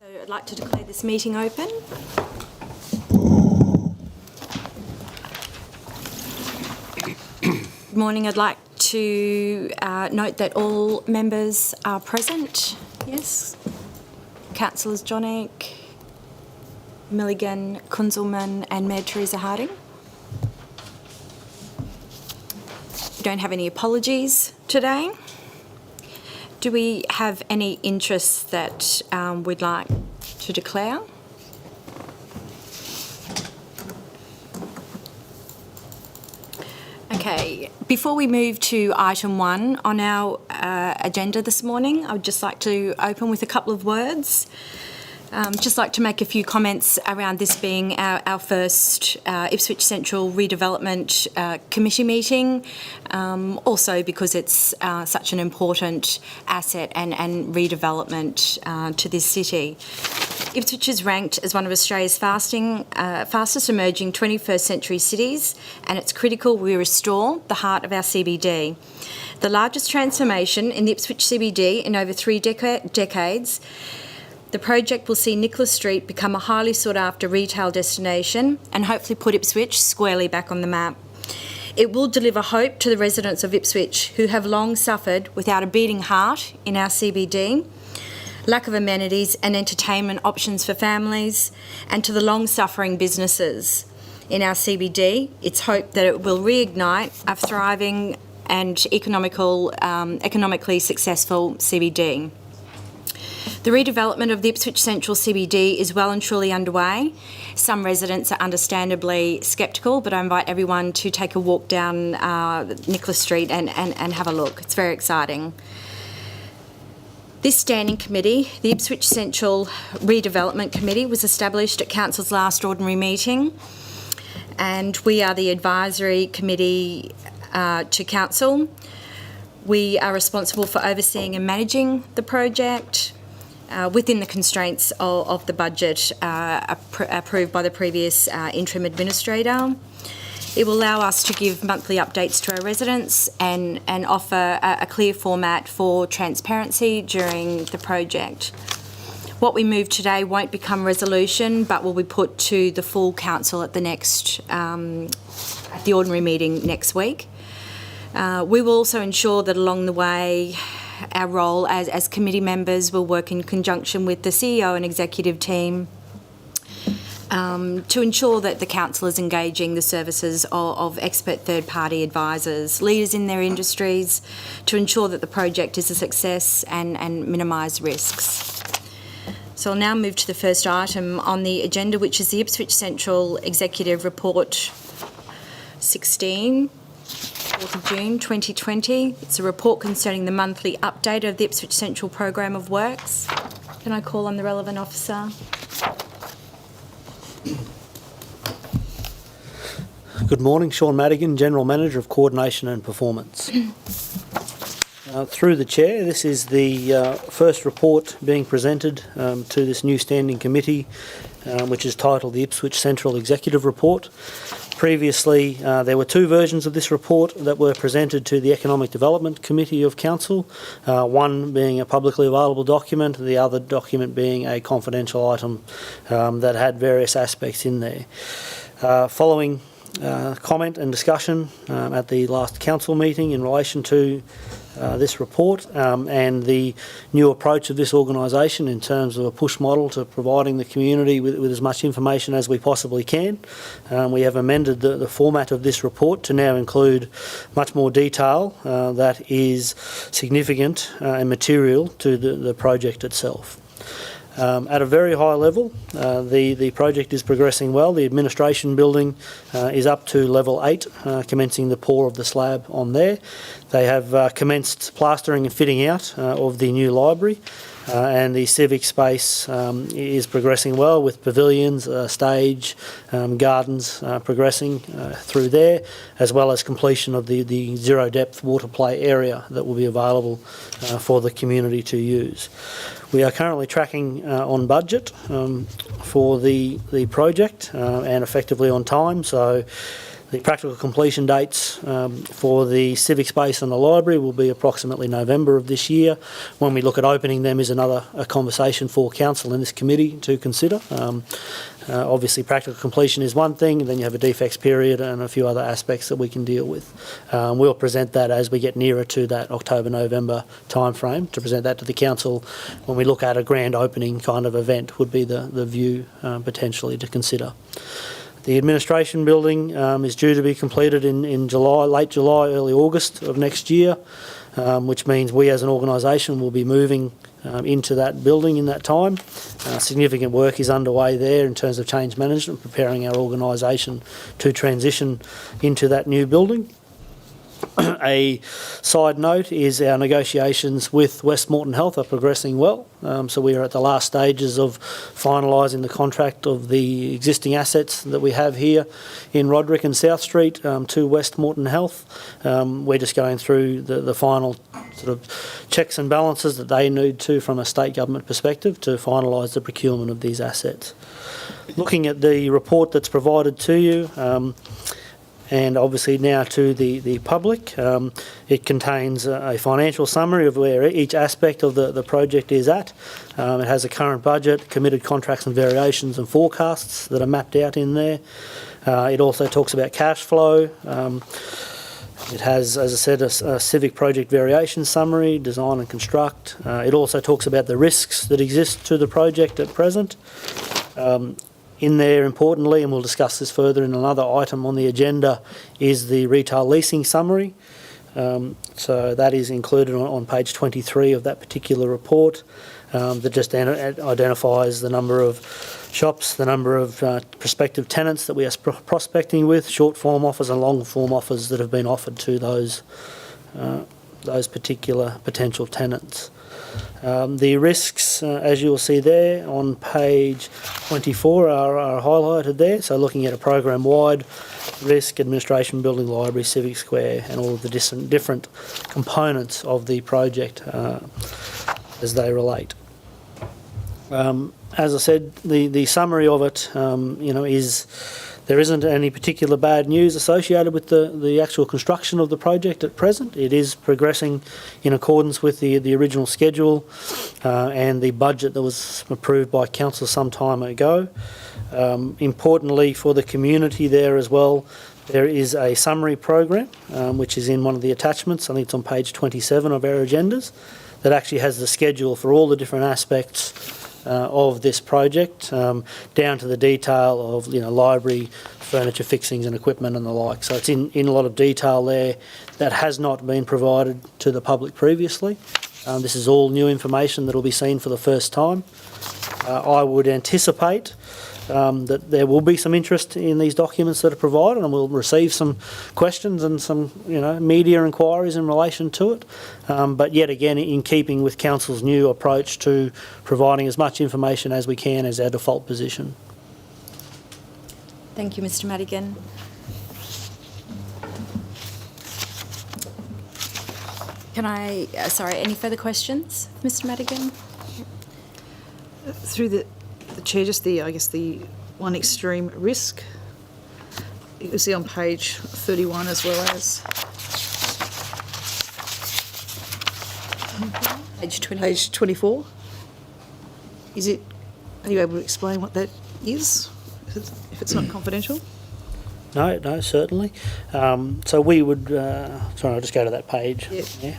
So I'd like to declare this meeting open. Good morning. I'd like to note that all members are present. Yes. Councillors Jonik, Milligan, Kunzelman and Mayor Teresa Harding. We don't have any apologies today. Do we have any interests that we'd like to declare? Okay, before we move to item 1 on our agenda this morning, I would just like to open with a couple of words. Just like to make a few comments around this being our first Ipswich Central Redevelopment Committee meeting, also because it's such an important asset and redevelopment to this city. Ipswich is ranked as one of Australia's fastest emerging 21st century cities, and it's critical we restore the heart of our CBD. The largest transformation in the Ipswich CBD in over 3 decades, the project will see Nicholas Street become a highly sought-after retail destination and hopefully put Ipswich squarely back on the map. It will deliver hope to the residents of Ipswich who have long suffered without a beating heart in our CBD, lack of amenities and entertainment options for families, and to the long-suffering businesses in our CBD. It's hoped that it will reignite a thriving and economically successful CBD. The redevelopment of the Ipswich Central CBD is well and truly underway. Some residents are understandably sceptical, but I invite everyone to take a walk down Nicholas Street and have a look. It's very exciting. This standing committee, the Ipswich Central Redevelopment Committee, was established at Council's last ordinary meeting, and we are the advisory committee to Council. We are responsible for overseeing and managing the project within the constraints of the budget approved by the previous interim administrator. It will allow us to give monthly updates to our residents and offer a clear format for transparency during the project. What we move today won't become resolution, but will be put to the full council at the next at the ordinary meeting next week. We will also ensure that along the way, our role as committee members will work in conjunction with the CEO and executive team to ensure that the council is engaging the services of expert third-party advisors, leaders in their industries, to ensure that the project is a success and minimise risks. So I'll now move to the first item on the agenda, which is the Ipswich Central Executive Report 16. 4th of June 2020. It's a report concerning the monthly update of the Ipswich Central Programme of Works. Can I call on the relevant officer? Good morning, Sean Madigan, General Manager of Coordination and Performance. Through the Chair, this is the first report being presented to this new standing committee, which is titled the Ipswich Central Executive Report. Previously, there were 2 versions of this report that were presented to the Economic Development Committee of Council, one being a publicly available document, the other document being a confidential item that had various aspects in there. Following comment and discussion at the last council meeting in relation to this report and the new approach of this organisation in terms of a push model to providing the community with as much information as we possibly can. We have amended the format of this report to now include much more detail that is significant and material to the project itself. At a very high level, the project is progressing well. The administration building is up to level 8, commencing the pour of the slab on there. They have commenced plastering and fitting out of the new library, and the civic space is progressing well with pavilions, stage, gardens progressing through there, as well as completion of the zero depth water play area that will be available for the community to use. We are currently tracking on budget for the project and effectively on time, so The practical completion dates for the civic space and the library will be approximately November of this year. When we look at opening them is a conversation for council and this committee to consider. Obviously practical completion is one thing, and then you have a defects period and a few other aspects that we can deal with. We'll present that as we get nearer to that October-November timeframe, to present that to the council when we look at a grand opening kind of event would be the view potentially to consider. The administration building is due to be completed in July, late July, early August of next year, which means we as an organisation will be moving into that building in that time. Significant work is underway there in terms of change management, preparing our organisation to transition into that new building. A side note is our negotiations with West Moreton Health are progressing well. So we are at the last stages of finalising the contract of the existing assets that we have here in Roderick and South Street to West Moreton Health. We're just going through the final sort of checks and balances that they need to from a state government perspective to finalise the procurement of these assets. Looking at the report that's provided to you, and obviously now to the public. It contains a financial summary of where each aspect of the project is at. It has a current budget, committed contracts and variations and forecasts that are mapped out in there. It also talks about cash flow. It has, as I said, a civic project variation summary, design and construct. It also talks about the risks that exist to the project at present. In there, importantly, and we'll discuss this further in another item on the agenda, is the retail leasing summary. So that is included on page 23 of that particular report that just identifies the number of shops, the number of prospective tenants that we are prospecting with, short form offers and long form offers that have been offered to those particular potential tenants. The risks, as you will see there on page 24, are highlighted there. So looking at a program-wide risk, administration building, library, civic square, and all of the different components of the project as they relate. As I said, the summary of it, is there isn't any particular bad news associated with the actual construction of the project at present. It is progressing in accordance with the original schedule and the budget that was approved by council some time ago. Importantly for the community there as well, there is a summary program which is in one of the attachments. I think it's on page 27 of our agendas, that actually has the schedule for all the different aspects of this project, down to the detail of library, furniture, fixings and equipment and the like. So it's in a lot of detail there that has not been provided to the public previously. This is all new information that will be seen for the first time. I would anticipate that there will be some interest in these documents that are provided, and we'll receive some questions and some media inquiries in relation to it. But yet again, in keeping with council's new approach to providing as much information as we can as our default position. Thank you, Mr. Madigan. Any further questions, Mr. Madigan? Through the Chair, just the one extreme risk. You can see on page 31 as well as page 24. Are you able to explain what that is, if it's not confidential? No, certainly. So we would, sorry, I'll just go to that page. Yep. Yeah.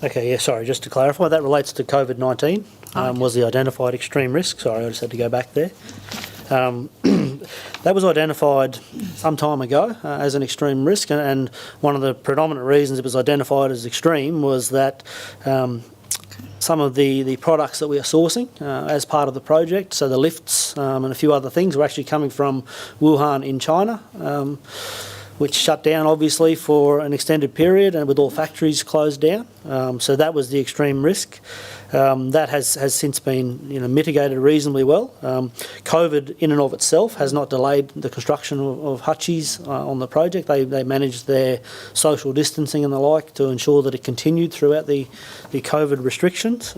Okay, yeah, sorry, just to clarify, that relates to COVID-19, was the identified extreme risk. Sorry, I just had to go back there. That was identified some time ago as an extreme risk, and one of the predominant reasons it was identified as extreme was that some of the products that we are sourcing as part of the project, so the lifts and a few other things, were actually coming from Wuhan in China, which shut down obviously for an extended period and with all factories closed down. So that was the extreme risk. That has since been mitigated reasonably well. COVID in and of itself has not delayed the construction of hutchies on the project. They managed their social distancing and the like to ensure that it continued throughout the COVID restrictions.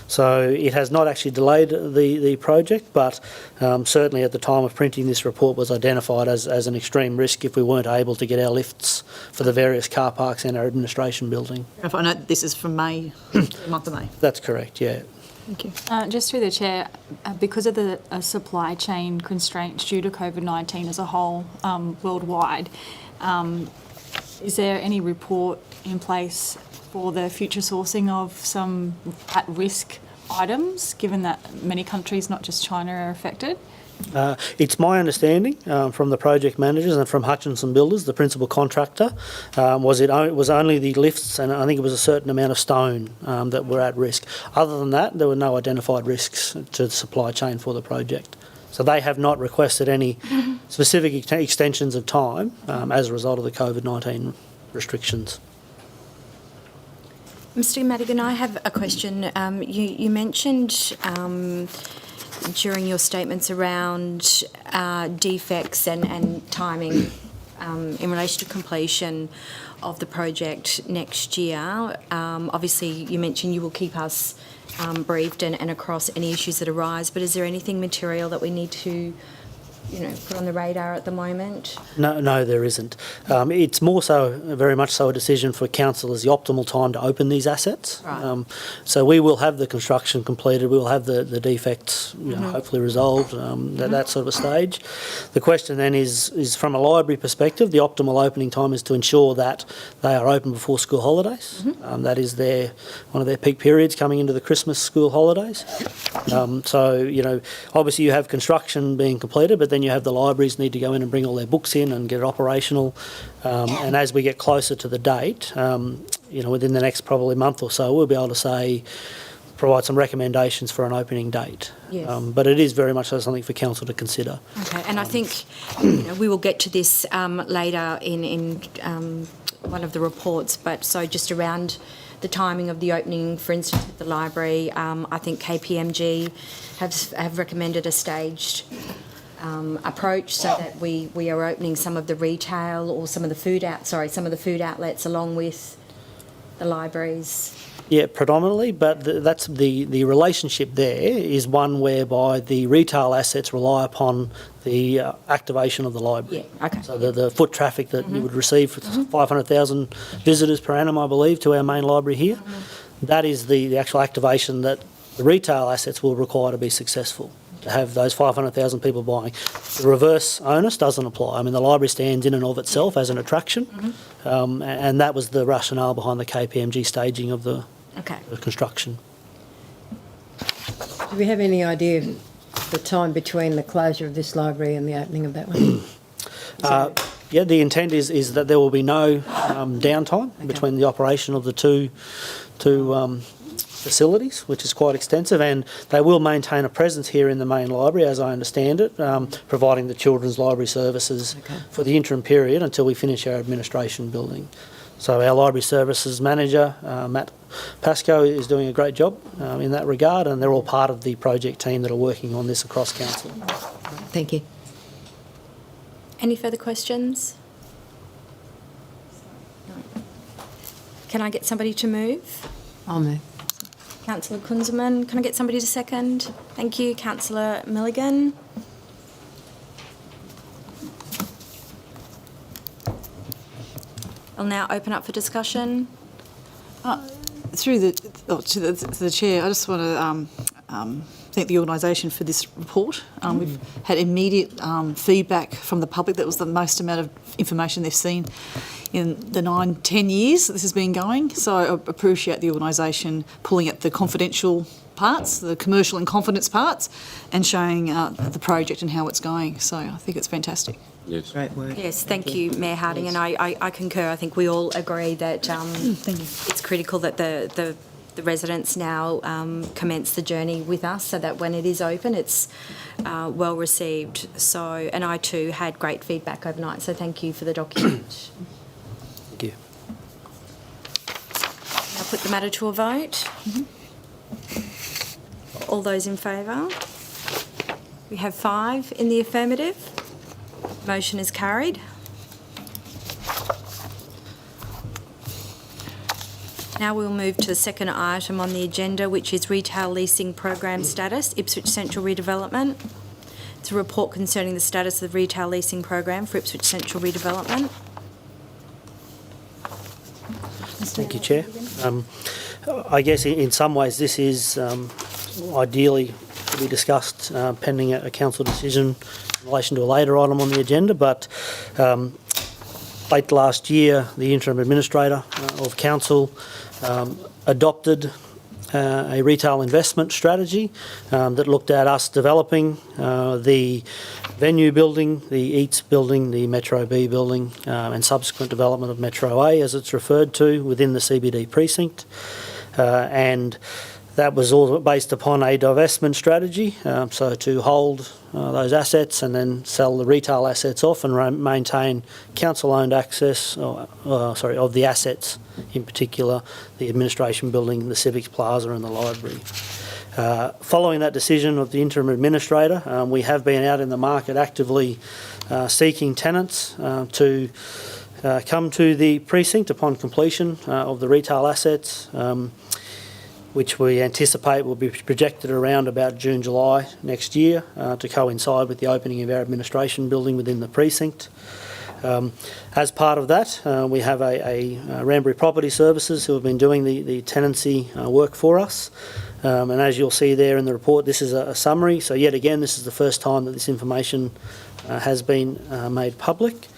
So it has not actually delayed the project, but certainly at the time of printing this report was identified as an extreme risk if we weren't able to get our lifts for the various car parks and our administration building. If I know this is from May, the month of May. That's correct, yeah. Thank you. Just through the chair, because of the supply chain constraints due to COVID-19 as a whole worldwide, is there any report in place for the future sourcing of some at-risk items, given that many countries, not just China, are affected? It's my understanding from the project managers and from Hutchinson Builders, the principal contractor, was only the lifts, and I think it was a certain amount of stone that were at risk. Other than that, there were no identified risks to the supply chain for the project. So they have not requested any specific extensions of time as a result of the COVID-19 restrictions. Mr. Madigan, I have a question. You mentioned during your statements around defects and timing in relation to completion of the project next year. Obviously, you mentioned you will keep us briefed and across any issues that arise, but is there anything material that we need to put on the radar at the moment? No, there isn't. It's more so, very much so, a decision for council as the optimal time to open these assets. Right. So we will have the construction completed, we will have the defects hopefully resolved, that sort of a stage. The question then is from a library perspective, the optimal opening time is to ensure that they are open before school holidays. That is one of their peak periods coming into the Christmas school holidays. So, obviously you have construction being completed, but then you have the libraries need to go in and bring all their books in and get it operational. And as we get closer to the date, within the next probably month or so, we'll be able to provide some recommendations for an opening date. Yes. But it is very much so something for council to consider. Okay, and I think we will get to this later in one of the reports, but so just around the timing of the opening, for instance, at the library, I think KPMG have recommended a staged approach so that we are opening some of the retail or some of the food outlets along with the libraries. Yeah, predominantly, but that's the relationship there is one whereby the retail assets rely upon the activation of the library. Yeah, okay. So the foot traffic that you would receive for 500,000 visitors per annum, I believe, to our main library here, that is the actual activation that the retail assets will require to be successful, to have those 500,000 people buying. The reverse onus doesn't apply. I mean, the library stands in and of itself as an attraction, and that was the rationale behind the KPMG staging of the construction. Do we have any idea of the time between the closure of this library and the opening of that one? Yeah, the intent is that there will be no downtime between the operation of the two facilities, which is quite extensive, and they will maintain a presence here in the main library, as I understand it, providing the children's library services for the interim period until we finish our administration building. So our library services manager, Matt Pascoe, is doing a great job in that regard, and they're all part of the project team that are working on this across council. Thank you. Any further questions? No. Can I get somebody to move? I'll move. Councillor Kunzelman, can I get somebody to second? Thank you. Councillor Milligan. I'll now open up for discussion. To the chair, I just want to thank the organisation for this report. We've had immediate feedback from the public. That was the most amount of information they've seen in the 9-10 years that this has been going. So I appreciate the organisation pulling at the confidential parts, the commercial and confidence parts, and showing the project and how it's going. So I think it's fantastic. Yes. Great work. Yes, thank you, Mayor Harding, and I concur. I think we all agree that Thank you. it's critical that the residents now commence the journey with us, so that when it is open, it's well received. So, and I too had great feedback overnight. So thank you for the document. Thank you. I'll put the matter to a vote. All those in favour? We have 5 in the affirmative. Motion is carried. Now we'll move to the second item on the agenda, which is retail leasing program status, Ipswich Central Redevelopment. It's a report concerning the status of the retail leasing program for Ipswich Central Redevelopment. Thank you, Chair. I guess in some ways this is ideally to be discussed pending a council decision in relation to a later item on the agenda, but late last year the interim administrator of council adopted a retail investment strategy that looked at us developing the venue building, the Eats building, the Metro B building, and subsequent development of Metro A, as it's referred to, within the CBD precinct. And that was all based upon a divestment strategy, so to hold those assets and then sell the retail assets off and maintain council-owned access, of the assets, in particular the administration building, the Civic Plaza and the library. Following that decision of the interim administrator, we have been out in the market actively seeking tenants to come to the precinct upon completion of the retail assets, which we anticipate will be projected around about June, July next year to coincide with the opening of our administration building within the precinct. As part of that, we have a Ranbury Property Services who have been doing the tenancy work for us. And as you'll see there in the report, this is a summary. So yet again, this is the first time that this information has been made public.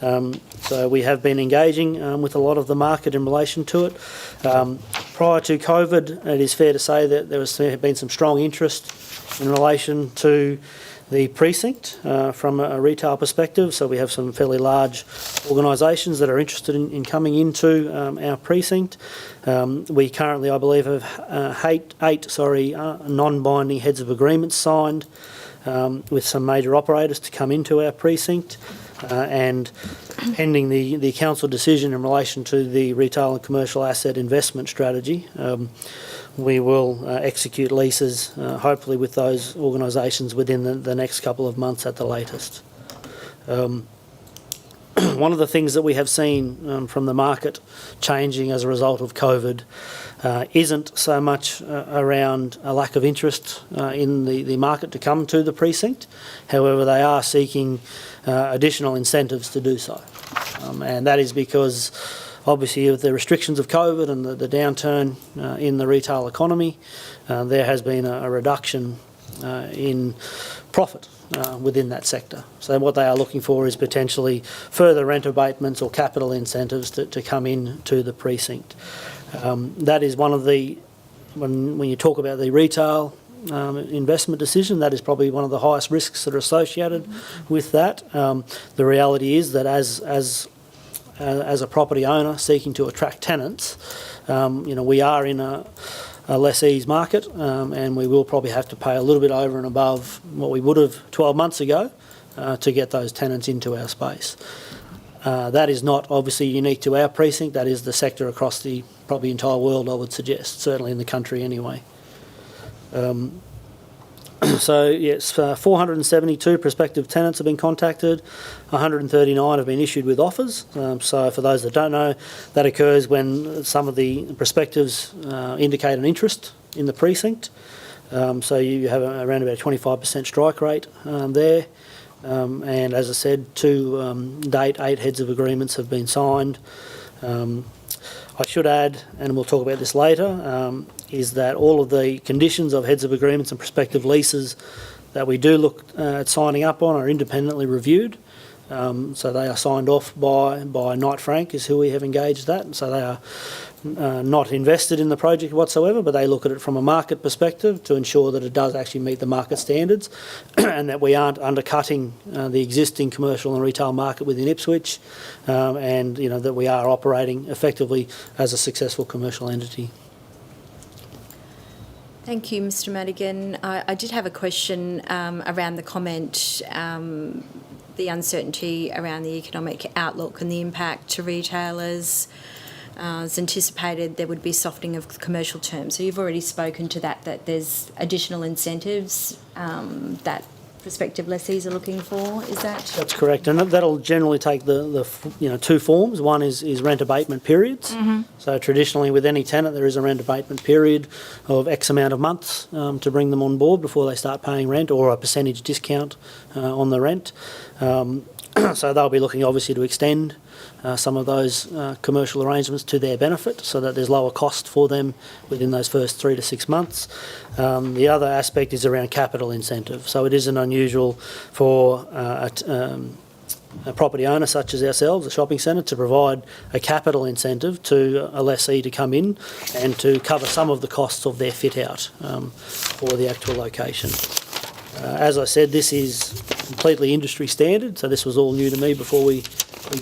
So we have been engaging with a lot of the market in relation to it. Prior to COVID, it is fair to say that there has been some strong interest in relation to the precinct from a retail perspective. So we have some fairly large organisations that are interested in coming into our precinct. We currently, I believe, have eight non-binding heads of agreements signed with some major operators to come into our precinct. And pending the council decision in relation to the retail and commercial asset investment strategy, we will execute leases, hopefully with those organisations within the next couple of months at the latest. One of the things that we have seen from the market changing as a result of COVID isn't so much around a lack of interest in the market to come to the precinct. However, they are seeking additional incentives to do so. And that is because obviously with the restrictions of COVID and the downturn in the retail economy, there has been a reduction in profit within that sector. So what they are looking for is potentially further rent abatements or capital incentives to come in to the precinct. That is one of the, when you talk about the retail investment decision, that is probably one of the highest risks that are associated with that. The reality is that as a property owner seeking to attract tenants, we are in a lessee's market, and we will probably have to pay a little bit over and above what we would have 12 months ago to get those tenants into our space. That is not obviously unique to our precinct. That is the sector across the probably entire world, I would suggest, certainly in the country anyway. So yes, 472 prospective tenants have been contacted, 139 have been issued with offers. So for those that don't know, that occurs when some of the prospectives indicate an interest in the precinct. So you have around about a 25% strike rate there. And as I said, to date, 8 heads of agreements have been signed. I should add, and we'll talk about this later, is that all of the conditions of heads of agreements and prospective leases that we do look at signing up on are independently reviewed. So they are signed off by Knight Frank, is who we have engaged that. So they are not invested in the project whatsoever, but they look at it from a market perspective to ensure that it does actually meet the market standards and that we aren't undercutting the existing commercial and retail market within Ipswich, and that we are operating effectively as a successful commercial entity. Thank you, Mr Madigan. I did have a question around the comment, the uncertainty around the economic outlook and the impact to retailers. as anticipated, there would be softening of commercial terms. So you've already spoken to that there's additional incentives that prospective lessees are looking for, is that? That's correct, and that'll generally take the two forms. One is rent abatement periods. So traditionally with any tenant there is a rent abatement period of X amount of months to bring them on board before they start paying rent, or a percentage discount on the rent. So they'll be looking obviously to extend some of those commercial arrangements to their benefit so that there's lower cost for them within those first 3 to 6 months. The other aspect is around capital incentive. So it isn't unusual for a property owner such as ourselves, a shopping centre, to provide a capital incentive to a lessee to come in and to cover some of the costs of their fit out for the actual location. As I said, this is completely industry standard, so this was all new to me before we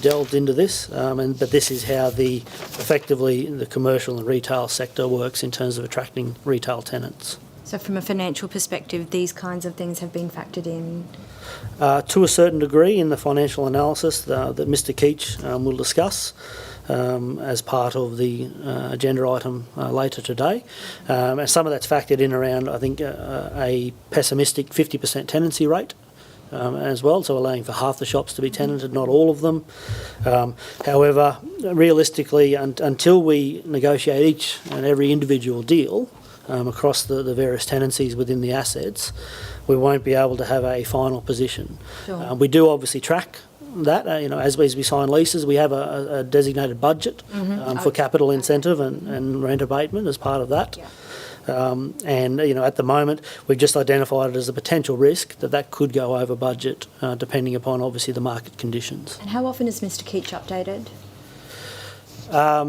delved into this, but this is how effectively the commercial and retail sector works in terms of attracting retail tenants. So from a financial perspective, these kinds of things have been factored in? To a certain degree in the financial analysis that Mr Keach will discuss as part of the agenda item later today. And some of that's factored in around, I think, a pessimistic 50% tenancy rate as well, so allowing for half the shops to be tenanted, not all of them. However, realistically, until we negotiate each and every individual deal across the various tenancies within the assets, we won't be able to have a final position. Sure. We do obviously track that, as we sign leases, we have a designated budget for capital incentive and rent abatement as part of that. Yeah. And at the moment, we've just identified it as a potential risk that could go over budget, depending upon obviously the market conditions. And how often is Mr Keach updated?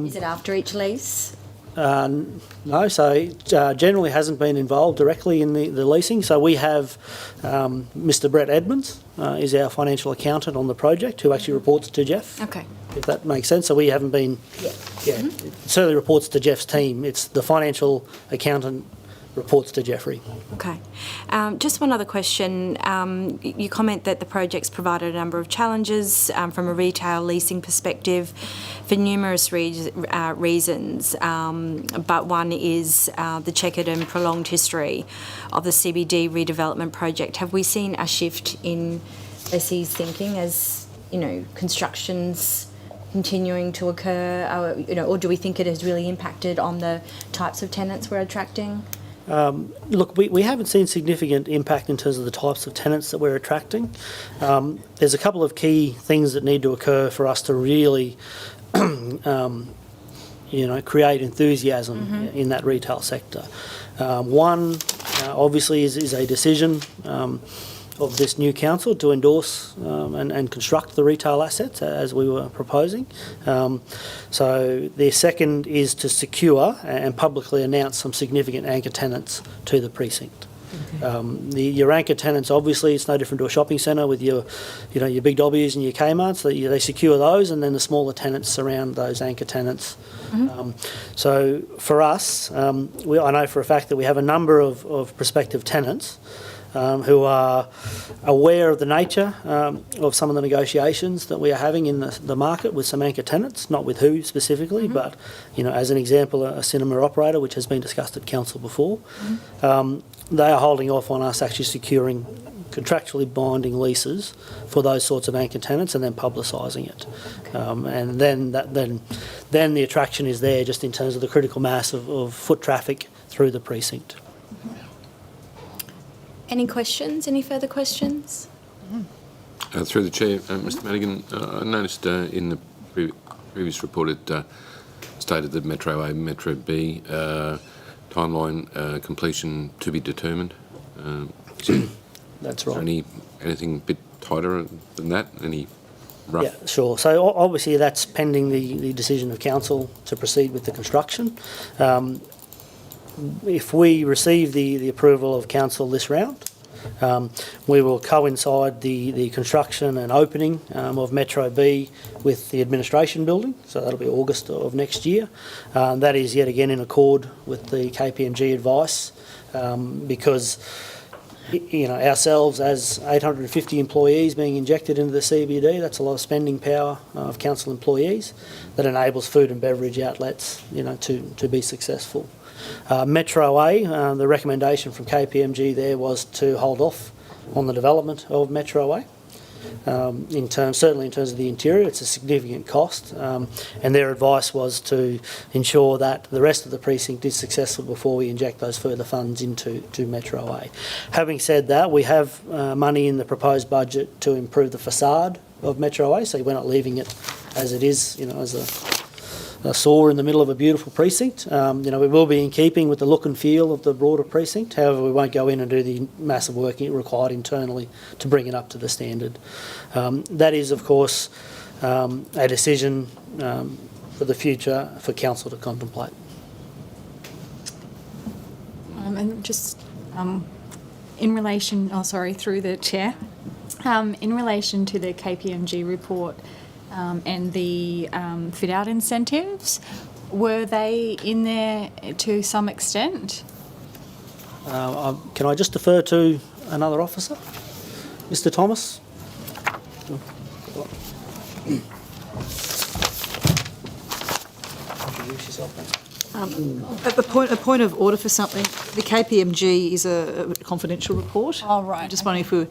Is it after each lease? No, so it generally hasn't been involved directly in the leasing. So we have Mr Brett Edmonds is our financial accountant on the project, who actually reports to Jeff. Okay. If that makes sense. So we haven't been... Yeah. It certainly reports to Jeff's team. It's the financial accountant reports to Jeffrey. Okay. Just one other question. You comment that the project's provided a number of challenges from a retail leasing perspective for numerous reasons, but one is the checkered and prolonged history of the CBD redevelopment project. Have we seen a shift in lessees' thinking as, construction's continuing to occur, or do we think it has really impacted on the types of tenants we're attracting? Look, we haven't seen significant impact in terms of the types of tenants that we're attracting. There's a couple of key things that need to occur for us to really, create enthusiasm in that retail sector. One, obviously, is a decision of this new council to endorse and construct the retail assets as we were proposing. So the second is to secure and publicly announce some significant anchor tenants to the precinct. Okay. Your anchor tenants, obviously, it's no different to a shopping centre with your Big W's and your Kmarts. So they secure those, and then the smaller tenants surround those anchor tenants. So for us, I know for a fact that we have a number of prospective tenants who are aware of the nature of some of the negotiations that we are having in the market with some anchor tenants, not with who specifically, but as an example, a cinema operator, which has been discussed at council before. They are holding off on us actually securing contractually binding leases for those sorts of anchor tenants and then publicising it. And then the attraction is there just in terms of the critical mass of foot traffic through the precinct. Any questions? Any further questions? Through the Chair, Mr Madigan, I noticed in the previous report it stated that Metro A, Metro B, timeline completion to be determined. That's right. Anything a bit tighter than that? Any rough? Yeah, sure. So obviously that's pending the decision of council to proceed with the construction. If we receive the approval of council this round, we will coincide the construction and opening of Metro B with the administration building, so that'll be August of next year. That is yet again in accord with the KPMG advice, because Ourselves as 850 employees being injected into the CBD, that's a lot of spending power of council employees that enables food and beverage outlets, to be successful. Metro A, the recommendation from KPMG there was to hold off on the development of Metro A. Certainly in terms of the interior, it's a significant cost, and their advice was to ensure that the rest of the precinct is successful before we inject those further funds into Metro A. Having said that, we have money in the proposed budget to improve the facade of Metro A, so we're not leaving it as it is, as a sore in the middle of a beautiful precinct. We will be in keeping with the look and feel of the broader precinct. However, we won't go in and do the massive work required internally to bring it up to the standard. That is, of course, a decision for the future for council to contemplate. And just in relation, through the chair, in relation to the KPMG report, and the fit-out incentives, were they in there to some extent? Can I just defer to another officer? Mr. Thomas? Introduce yourself. At a point of order for something, the KPMG is a confidential report. Oh, right. I'm just wondering if we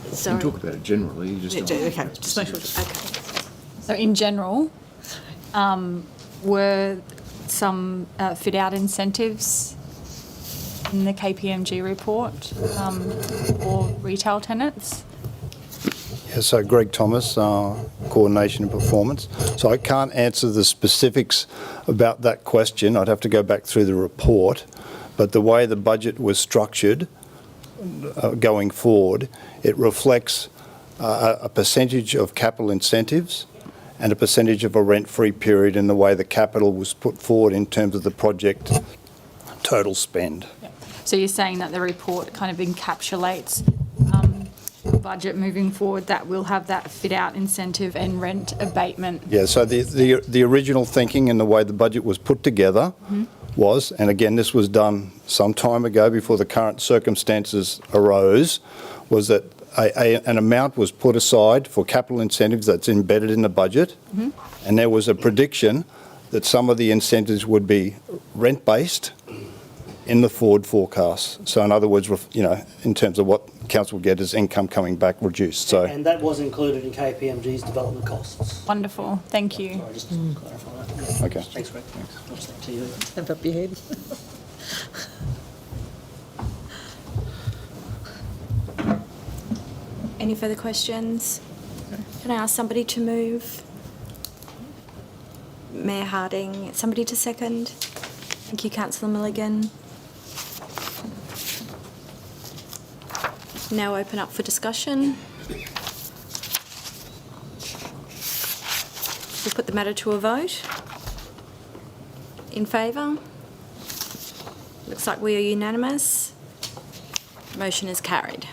You can talk about it generally. You just okay, just make sure. Okay. So in general, were some fit-out incentives in the KPMG report for retail tenants? Yeah, so Greg Thomas, Coordination and Performance. So I can't answer the specifics about that question. I'd have to go back through the report. But the way the budget was structured going forward, it reflects a percentage of capital incentives and a percentage of a rent-free period in the way the capital was put forward in terms of the project total spend. Yep. So you're saying that the report kind of encapsulates budget moving forward, that will have that fit-out incentive and rent abatement? Yeah, so the original thinking and the way the budget was put together was, and again this was done some time ago before the current circumstances arose, was that an amount was put aside for capital incentives that's embedded in the budget, and there was a prediction that some of the incentives would be rent-based in the forward forecast. So in other words, in terms of what council will get as income coming back reduced. So And that was included in KPMG's development costs. Wonderful, thank you. Sorry, just to clarify that. okay. Thanks, Greg. Thanks. To you. Stand up your head. Any further questions? Can I ask somebody to move? Mayor Harding, somebody to second? Thank you, Councillor Milligan. Now open up for discussion. We'll put the matter to a vote. In favour? Looks like we are unanimous. Motion is carried.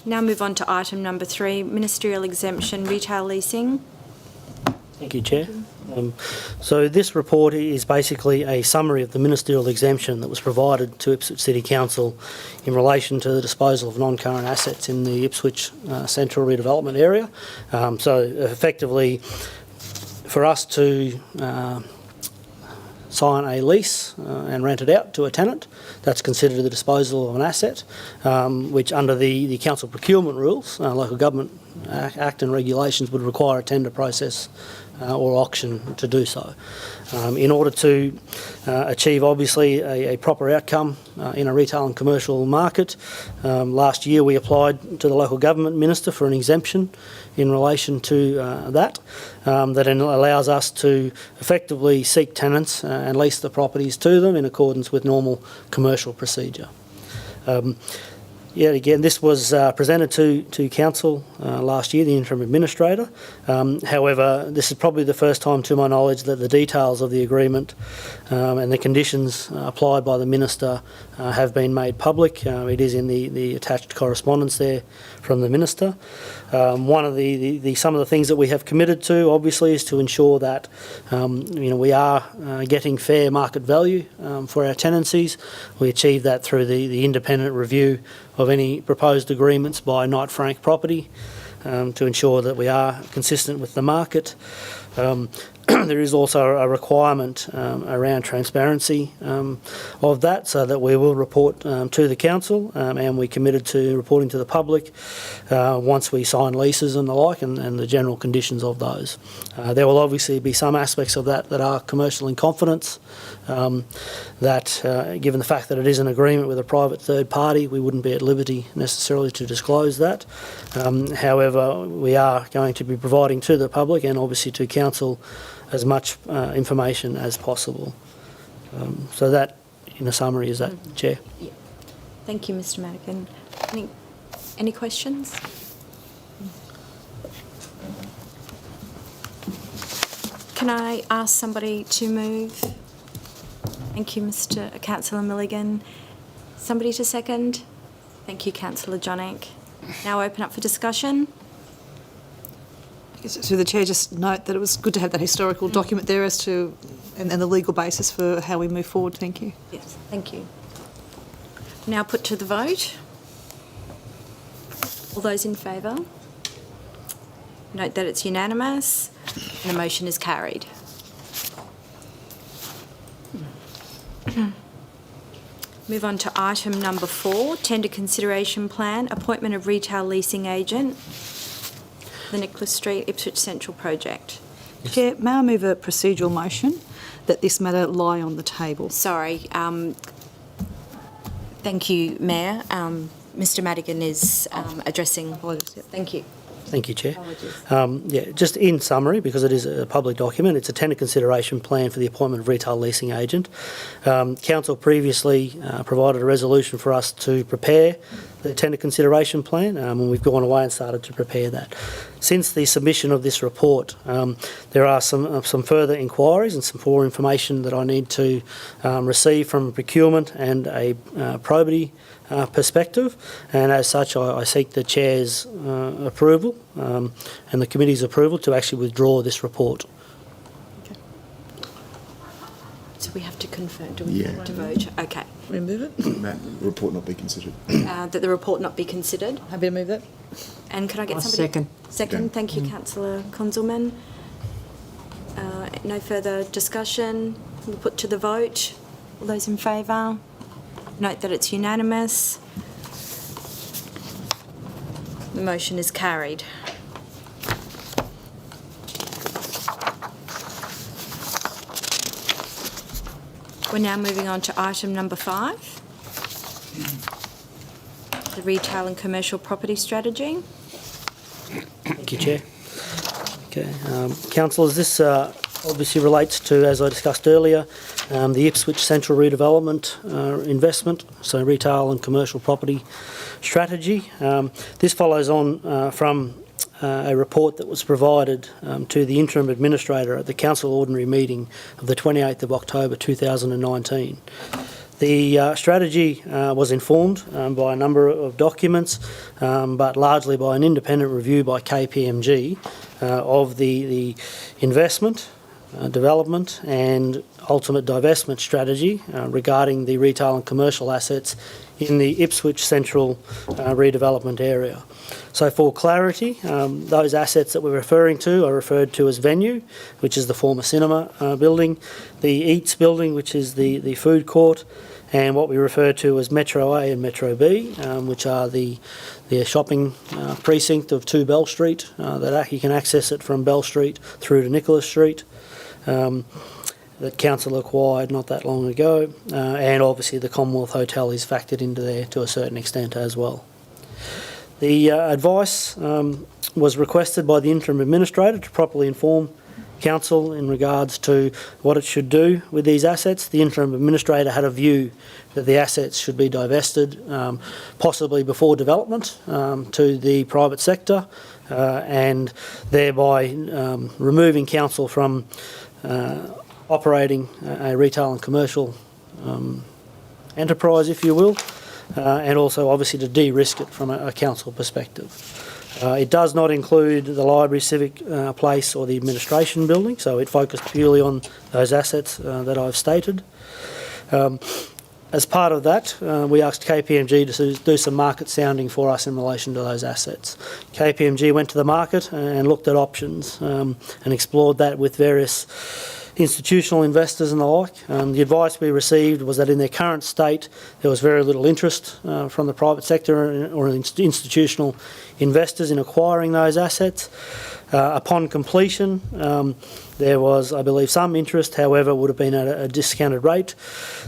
Now move on to item number 3, Ministerial Exemption Retail Leasing. Thank you, Chair. So this report is basically a summary of the ministerial exemption that was provided to Ipswich City Council in relation to the disposal of non-current assets in the Ipswich Central Redevelopment area. So effectively, for us to sign a lease and rent it out to a tenant, that's considered the disposal of an asset, which under the council procurement rules, Local Government Act and regulations would require a tender process or auction to do so. In order to achieve obviously a proper outcome in a retail and commercial market, last year we applied to the Local Government Minister for an exemption in relation to that allows us to effectively seek tenants and lease the properties to them in accordance with normal commercial procedure. Yeah, again, this was presented to Council last year, the interim administrator. However, this is probably the first time, to my knowledge, that the details of the agreement and the conditions applied by the Minister have been made public. It is in the attached correspondence there from the Minister. One of some of the things that we have committed to, obviously, is to ensure that we are getting fair market value for our tenancies. We achieve that through the independent review of any proposed agreements by Knight Frank Property to ensure that we are consistent with the market. There is also a requirement around transparency of that, so that we will report to the council, and we committed to reporting to the public once we sign leases and the like, and the general conditions of those. There will obviously be some aspects of that are commercial in confidence, that given the fact that it is an agreement with a private third party, we wouldn't be at liberty necessarily to disclose that. However, we are going to be providing to the public and obviously to council as much information as possible. So that, in a summary, is that, Chair. Yeah. Thank you, Mr Madigan. Any questions? Can I ask somebody to move? Thank you, Councillor Milligan. Somebody to second? Thank you, Councillor Jonik. Now open up for discussion. So the Chair, just note that it was good to have that historical document there as to, and the legal basis for how we move forward. Thank you. Yes, thank you. Now put to the vote. All those in favour? Note that it's unanimous and the motion is carried. Move on to item number 4, tender consideration plan, appointment of retail leasing agent, the Nicholas Street Ipswich Central project. Chair, may I move a procedural motion that this matter lie on the table? Sorry. Thank you, Mayor. Mr Madigan is addressing. Thank you. Thank you, Chair. Just in summary, because it is a public document, it's a tender consideration plan for the appointment of retail leasing agent. Council previously provided a resolution for us to prepare the tender consideration plan, and we've gone away and started to prepare that. Since the submission of this report, there are some further inquiries and some more information that I need to receive from procurement and a probity perspective, and as such I seek the Chair's approval and the Committee's approval to actually withdraw this report. Okay. So we have to confirm, do we have to vote? Okay. Remove it? That report not be considered. That the report not be considered. Happy to move that. And could I get I'll somebody? second. Thank you, Councillor Conzelman. No further discussion. We'll put to the vote. All those in favour? Note that it's unanimous. The motion is carried. We're now moving on to item number 5, the retail and commercial property strategy. Thank you, Chair. Okay, councillors, this obviously relates to, as I discussed earlier, the Ipswich Central Redevelopment investment, so retail and commercial property strategy. This follows on from a report that was provided to the interim administrator at the council ordinary meeting of the 28th of October 2019. The strategy was informed by a number of documents, but largely by an independent review by KPMG of the investment, development and ultimate divestment strategy regarding the retail and commercial assets in the Ipswich Central redevelopment area. So for clarity, those assets that we're referring to are referred to as Venue, which is the former cinema building, the Eats building, which is the food court, and what we refer to as Metro A and Metro B, which are the shopping precinct of 2 Bell Street, that you can access it from Bell Street through to Nicholas Street, that council acquired not that long ago, and obviously the Commonwealth Hotel is factored into there to a certain extent as well. The advice was requested by the interim administrator to properly inform council in regards to what it should do with these assets. The interim administrator had a view that the assets should be divested, possibly before development, to the private sector, and thereby removing council from operating a retail and commercial enterprise, if you will, and also obviously to de-risk it from a council perspective. It does not include the library, civic place or the administration building, so it focused purely on those assets that I've stated. As part of that, we asked KPMG to do some market sounding for us in relation to those assets. KPMG went to the market and looked at options and explored that with various institutional investors and the like. The advice we received was that in their current state there was very little interest from the private sector or institutional investors in acquiring those assets. Upon completion, there was, I believe, some interest, however, would have been at a discounted rate.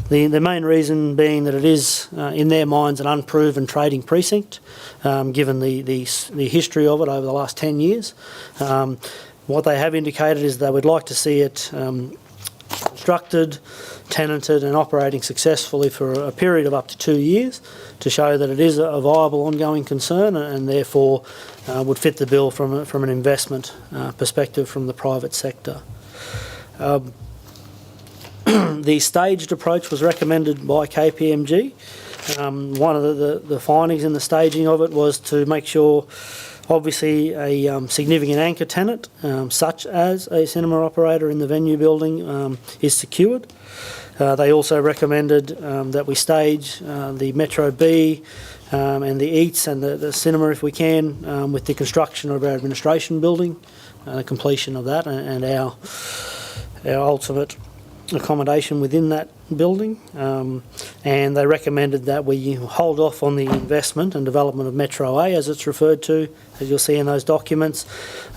The main reason being that it is, in their minds, an unproven trading precinct, given the history of it over the last 10 years. What they have indicated is they would like to see it constructed, tenanted and operating successfully for a period of up to 2 years to show that it is a viable ongoing concern and therefore would fit the bill from an investment perspective from the private sector. The staged approach was recommended by KPMG. One of the findings in the staging of it was to make sure obviously a significant anchor tenant, such as a cinema operator in the venue building, is secured. They also recommended that we stage the Metro B and the Eats and the cinema, if we can, with the construction of our administration building, the completion of that, and our ultimate accommodation within that building, and they recommended that we hold off on the investment and development of Metro A, as it's referred to, as you'll see in those documents,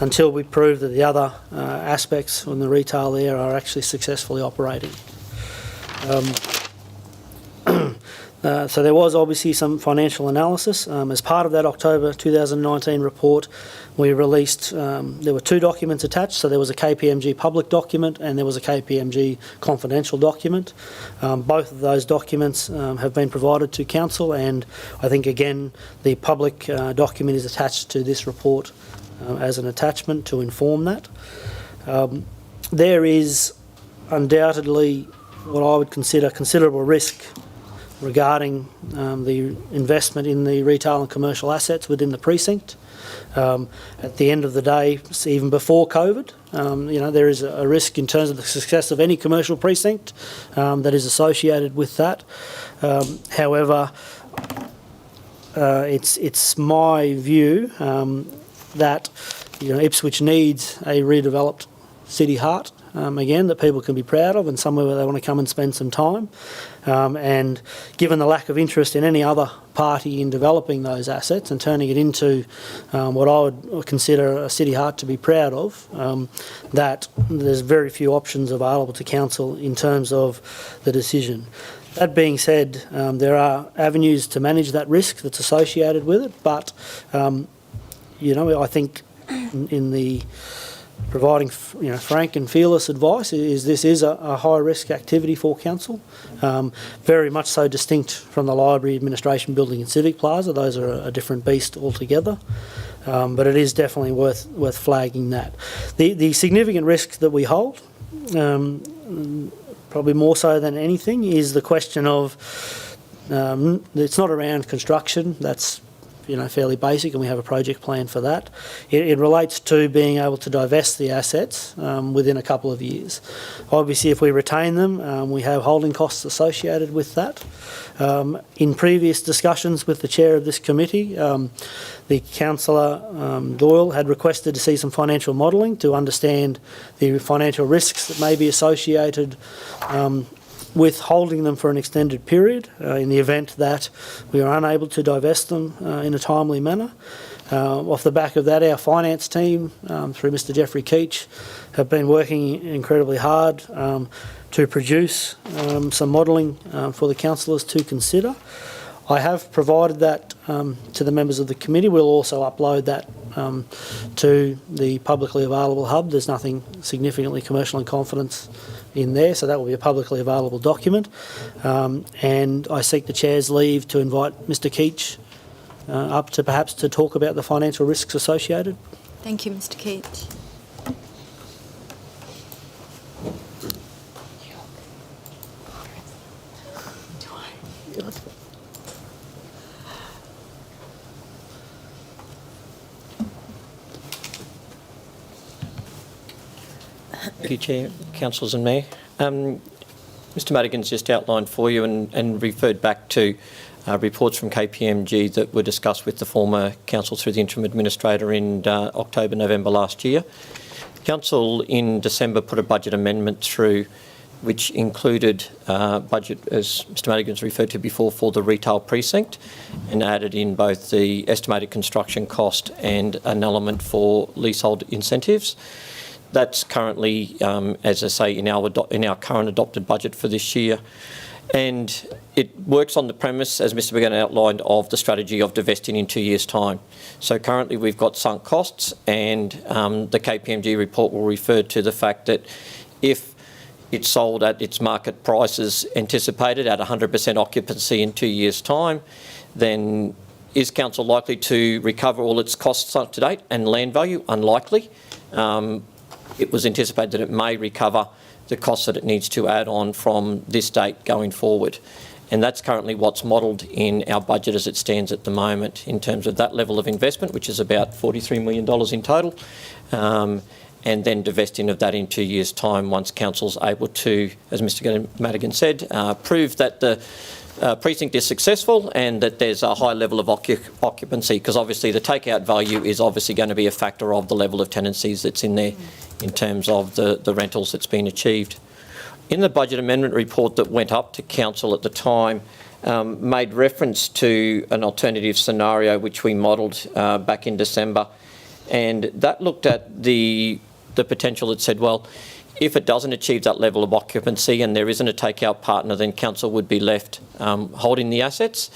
until we prove that the other aspects on the retail there are actually successfully operating. So there was obviously some financial analysis. As part of that October 2019 report, we released, there were 2 documents attached, so there was a KPMG public document and there was a KPMG confidential document. Both of those documents have been provided to Council, and I think again the public document is attached to this report as an attachment to inform that. There is undoubtedly what I would consider considerable risk regarding the investment in the retail and commercial assets within the precinct. At the end of the day, even before COVID, there is a risk in terms of the success of any commercial precinct that is associated with that. However, it's my view that Ipswich needs a redeveloped city heart. Again, that people can be proud of and somewhere where they want to come and spend some time. And given the lack of interest in any other party in developing those assets and turning it into what I would consider a city heart to be proud of, that there's very few options available to Council in terms of the decision. That being said, there are avenues to manage that risk that's associated with it, but I think in the providing frank and fearless advice is this is a high risk activity for Council, very much so distinct from the library, administration building and civic plaza. Those are a different beast altogether, but it is definitely worth flagging that. The significant risk that we hold, probably more so than anything, is the question of it's not around construction. That's fairly basic, and we have a project plan for that. It relates to being able to divest the assets within a couple of years. Obviously, if we retain them, we have holding costs associated with that. In previous discussions with the chair of this committee, the Councillor Doyle had requested to see some financial modelling to understand the financial risks that may be associated with holding them for an extended period in the event that we are unable to divest them in a timely manner. Off the back of that, our finance team, through Mr Jeffrey Keach, have been working incredibly hard to produce some modelling for the councillors to consider. I have provided that to the members of the committee. We'll also upload that to the publicly available hub. There's nothing significantly commercial in confidence in there, so that will be a publicly available document. And I seek the Chair's leave to invite Mr Keach up to perhaps to talk about the financial risks associated. Thank you, Mr Keats. Thank you, Chair, Councillors and Mayor. Mr Madigan's just outlined for you and referred back to reports from KPMG that were discussed with the former Council through the Interim Administrator in October, November last year. Council in December put a budget amendment through which included budget, as Mr Madigan's referred to before, for the retail precinct, and added in both the estimated construction cost and an element for leasehold incentives. That's currently, as I say, in our current adopted budget for this year. And it works on the premise, as Mr Beckman outlined, of the strategy of divesting in 2 years' time. So currently we've got sunk costs, and the KPMG report will refer to the fact that if it's sold at its market prices anticipated at 100% occupancy in 2 years' time, then is council likely to recover all its costs sunk to date and land value? Unlikely. It was anticipated that it may recover the costs that it needs to add on from this date going forward. And that's currently what's modelled in our budget as it stands at the moment in terms of that level of investment, which is about $43 million in total, and then divesting of that in 2 years' time once council's able to, as Mr Madigan said, prove that the precinct is successful and that there's a high level of occupancy, because obviously the takeout value is obviously going to be a factor of the level of tenancies that's in there in terms of the rentals that's been achieved. In the budget amendment report that went up to council at the time, made reference to an alternative scenario which we modelled back in December, and that looked at the potential that said, well, if it doesn't achieve that level of occupancy and there isn't a takeout partner, then council would be left holding the assets.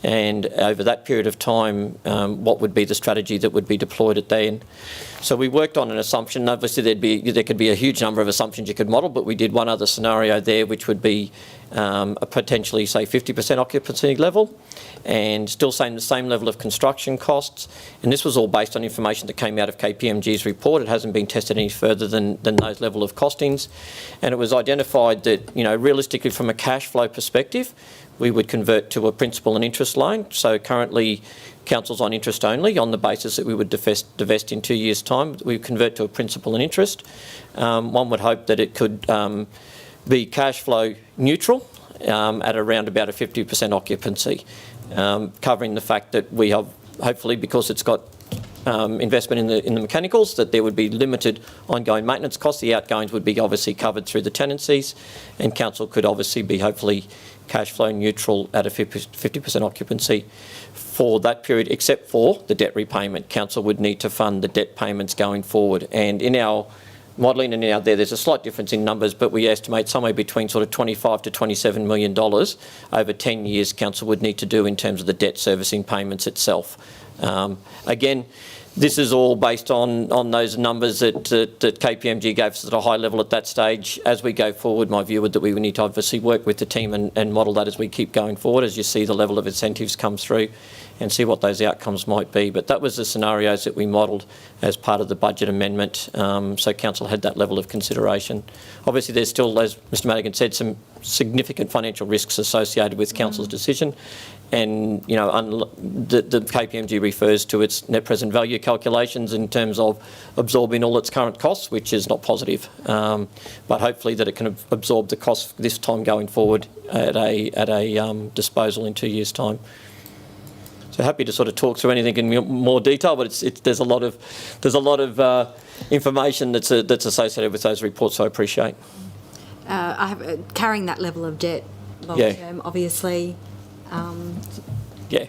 And over that period of time, what would be the strategy that would be deployed at the end? So we worked on an assumption. Obviously, there could be a huge number of assumptions you could model, but we did one other scenario there, which would be a potentially, say, 50% occupancy level, and still saying the same level of construction costs. And this was all based on information that came out of KPMG's report. It hasn't been tested any further than those level of costings. And it was identified that, realistically from a cash flow perspective, we would convert to a principal and interest loan. So currently, council's on interest only on the basis that we would divest in 2 years' time. We convert to a principal and interest. One would hope that it could be cash flow neutral at around about a 50% occupancy, covering the fact that we have, hopefully, because it's got investment in the mechanicals, that there would be limited ongoing maintenance costs. The outgoings would be obviously covered through the tenancies, and council could obviously be hopefully cash flow neutral at a 50% occupancy for that period, except for the debt repayment. Council would need to fund the debt payments going forward. And in our modelling and out there's a slight difference in numbers, but we estimate somewhere between sort of $25 to $27 million over 10 years council would need to do in terms of the debt servicing payments itself. Again, this is all based on those numbers that KPMG gave us at a high level at that stage. As we go forward, my view would that we would need to obviously work with the team and model that as we keep going forward, as you see the level of incentives come through and see what those outcomes might be. But that was the scenarios that we modelled as part of the budget amendment, so council had that level of consideration. Obviously there's still, as Mr Madigan said, some significant financial risks associated with council's decision, and the KPMG refers to its net present value calculations in terms of absorbing all its current costs, which is not positive, but hopefully that it can absorb the costs this time going forward at a disposal in 2 years' time. So happy to sort of talk through anything in more detail, but there's a lot of information that's associated with those reports, so I appreciate. I have carrying that level of debt long term, obviously. Yeah.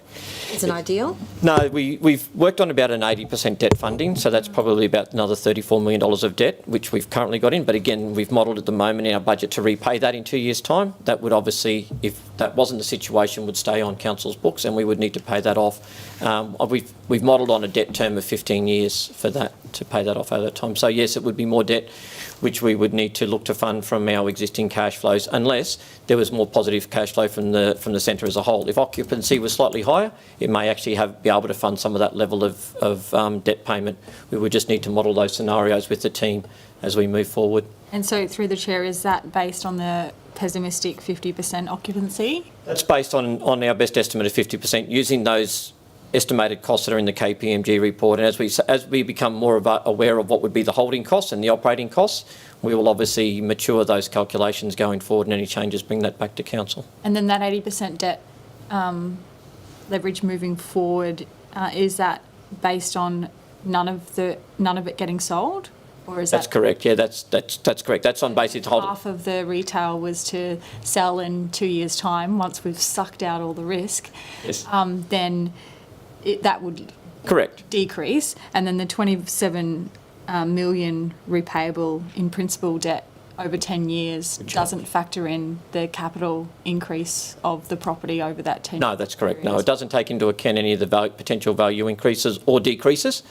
Isn't ideal? No, we've worked on about an 80% debt funding, so that's probably about another $34 million of debt, which we've currently got in. But again, we've modelled at the moment in our budget to repay that in 2 years' time. That would obviously, if that wasn't the situation, would stay on council's books and we would need to pay that off. We've modelled on a debt term of 15 years for that, to pay that off over that time. So yes, it would be more debt, which we would need to look to fund from our existing cash flows, unless there was more positive cash flow from the centre as a whole. If occupancy was slightly higher, it may actually be able to fund some of that level of debt payment. We would just need to model those scenarios with the team as we move forward. And so, through the chair, is that based on the pessimistic 50% occupancy? That's based on our best estimate of 50%, using those estimated costs that are in the KPMG report. And as we become more aware of what would be the holding costs and the operating costs, we will obviously mature those calculations going forward, and any changes bring that back to council. And then that 80% debt leverage moving forward, is that based on none of it getting sold? Or is that's correct. Yeah, that's correct. That's on basis to hold. Half of the retail was to sell in 2 years' time once we've sucked out all the risk. Yes. Then that would correct decrease, and then the 27 million repayable in principal debt over 10 years doesn't factor in the capital increase of the property over that 10 years. No, that's correct. No, it doesn't take into account any of the potential value increases or decreases.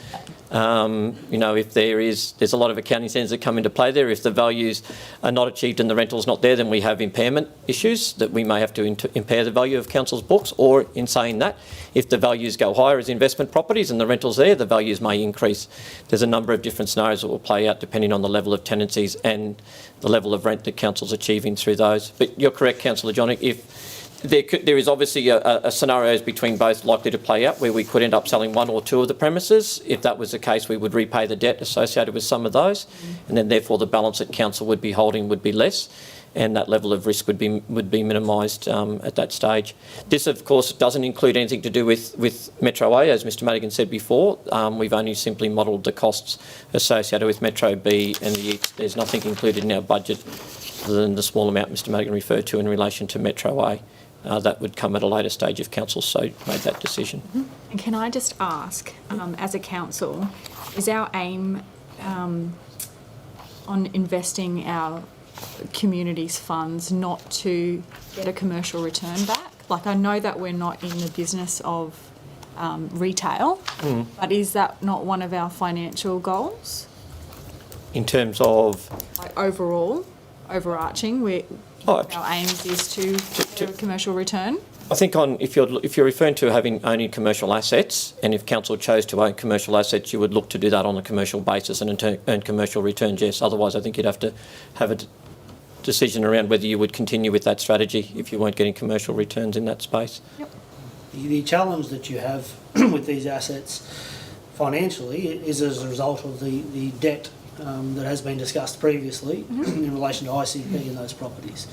If there's a lot of accounting standards that come into play there. If the values are not achieved and the rental's not there, then we have impairment issues that we may have to impair the value of council's books. Or in saying that, if the values go higher as investment properties and the rental's there, the values may increase. There's a number of different scenarios that will play out depending on the level of tenancies and the level of rent that council's achieving through those. But you're correct, Councillor Johnny, if there is obviously a scenarios between both likely to play out where we could end up selling one or two of the premises. If that was the case, we would repay the debt associated with some of those, and then therefore the balance that council would be holding would be less, and that level of risk would be minimised at that stage. This, of course, doesn't include anything to do with Metro A, as Mr Madigan said before. We've only simply modelled the costs associated with Metro B and the East. There's nothing included in our budget other than the small amount Mr Madigan referred to in relation to Metro A. That would come at a later stage if council so made that decision. And can I just ask, as a council, is our aim on investing our community's funds not to get a commercial return back? Like, I know that we're not in the business of retail, but is that not one of our financial goals? In terms of? Like overarching, our aims is to get a commercial return? I think if you're referring to owning commercial assets, and if council chose to own commercial assets, you would look to do that on a commercial basis and earn commercial returns, yes. Otherwise, I think you'd have to have a decision around whether you would continue with that strategy if you weren't getting commercial returns in that space. Yep. The challenge that you have with these assets financially is as a result of the debt that has been discussed previously in relation to ICP and those properties.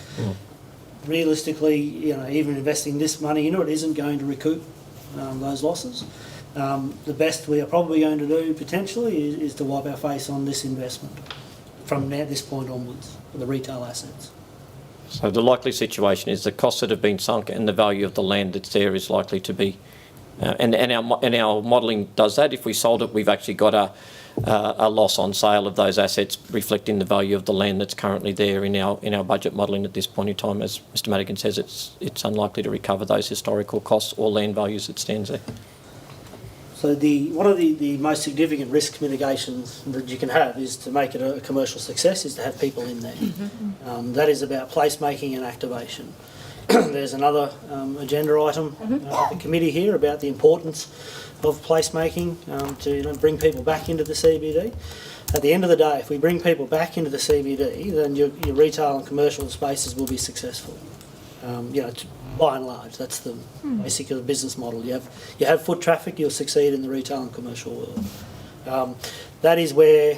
Realistically, even investing this money into it isn't going to recoup those losses. The best we are probably going to do potentially is to wipe our face on this investment from this point onwards for the retail assets. So the likely situation is the costs that have been sunk and the value of the land that's there is likely to be, and our modelling does that. If we sold it, we've actually got a loss on sale of those assets, reflecting the value of the land that's currently there in our budget modelling at this point in time. As Mr Madigan says, it's unlikely to recover those historical costs or land values that stands there. So one of the most significant risk mitigations that you can have is to make it a commercial success, is to have people in there. That is about placemaking and activation. There's another agenda item of the committee here about the importance of placemaking to bring people back into the CBD. At the end of the day, if we bring people back into the CBD, then your retail and commercial spaces will be successful. By and large, that's the basic of the business model. You have foot traffic, you'll succeed in the retail and commercial world. That is where,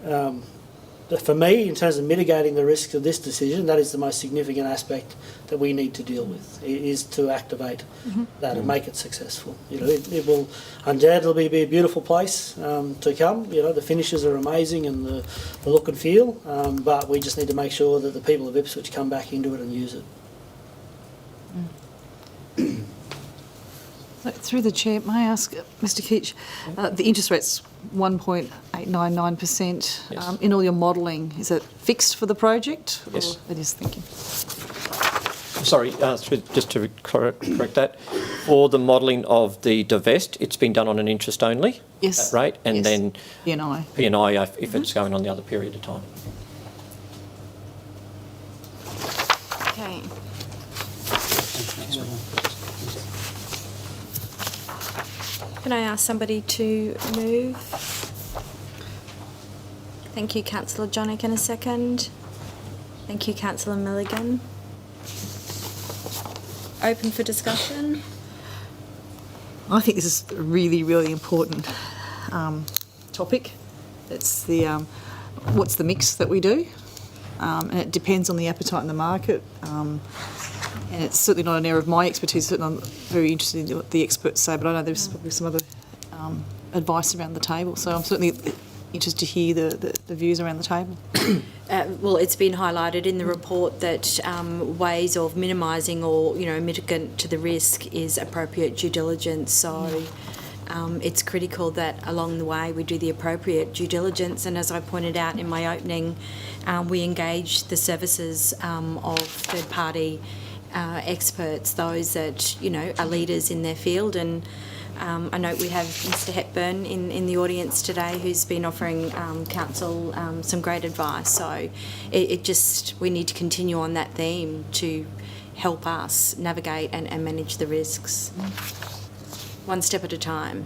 for me, in terms of mitigating the risks of this decision, that is the most significant aspect that we need to deal with, is to activate that and make it successful. It will undoubtedly be a beautiful place to come. The finishes are amazing and the look and feel, but we just need to make sure that the people of Ipswich come back into it and use it. Through the chair, may I ask, Mr Keach, the interest rate's 1.899%. Yes. In all your modelling, is it fixed for the project? Yes. Or it is, thank you. Sorry, just to correct that, for the modelling of the divest, it's been done on an interest only Yes. rate, and Yes. then P&I. P&I if it's going on the other period of time. Okay. Can I ask somebody to move? Thank you, Councillor Johnnick, in a second. Thank you, Councillor Milligan. Open for discussion. I think this is a really, really important topic. It's the what's the mix that we do, and it depends on the appetite in the market. And it's certainly not an area of my expertise. Certainly, I'm very interested in what the experts say, but I know there's probably some other advice around the table. So I'm certainly interested to hear the views around the table. Well, it's been highlighted in the report that ways of minimising or, mitigant to the risk is appropriate due diligence. So it's critical that along the way we do the appropriate due diligence. And as I pointed out in my opening, we engage the services of third-party experts, those that, are leaders in their field. And I know we have Mr Hepburn in the audience today who's been offering council some great advice. So we need to continue on that theme to help us navigate and manage the risks. One step at a time.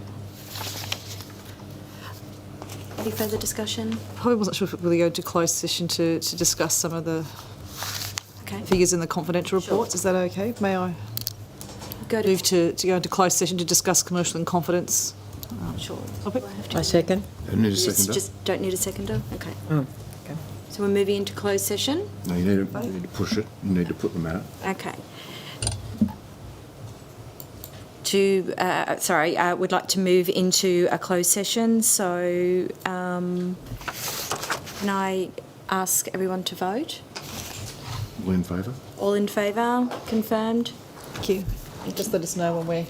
Any further discussion? Probably wasn't sure if we'll go to closed session to discuss some of the figures in the confidential reports. Is that okay? May I move to go into closed session to discuss commercial in confidence? Sure. Topic? I second. Don't need a seconder. Just don't need a seconder? Okay. Okay. So we're moving into closed session? No, you need to push it. You need to put them out. Okay. Would like to move into a closed session. So can I ask everyone to vote? All in favour? All in favour? Confirmed? Thank you. Just let us know when we're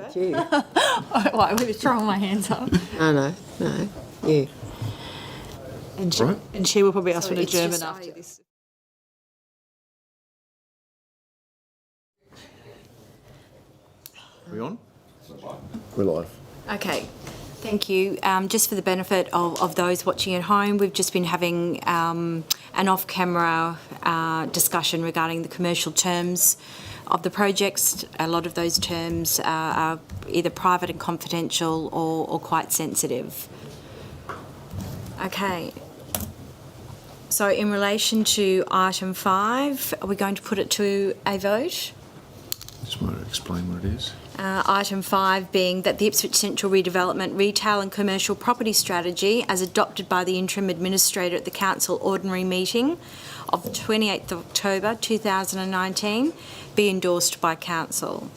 It's you. Why were you throwing my hands up? No, you. And, Right. and Chair will probably ask for an it's adjournment just after this. Are we on? We're live. Okay, thank you. Just for the benefit of those watching at home, we've just been having an off-camera discussion regarding the commercial terms of the projects. A lot of those terms are either private and confidential or quite sensitive. Okay. So in relation to item 5, are we going to put it to a vote? Just want to explain what it is. Item 5 being that the Ipswich Central Redevelopment Retail and Commercial Property Strategy, as adopted by the Interim Administrator at the Council Ordinary Meeting of 28th October 2019, be endorsed by Council.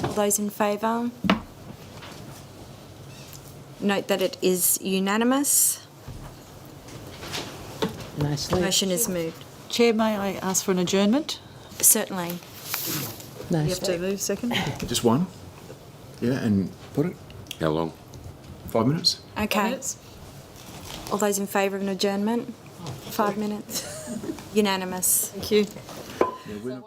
All those in favour? Note that it is unanimous. Nicely. Motion is moved. Chair, may I ask for an adjournment? Certainly. You have Nicely. to move second. Just one? Yeah, and put it? How long? 5 minutes? Okay. All those in favour of an adjournment? 5 minutes. Unanimous. Thank you. Yeah, we're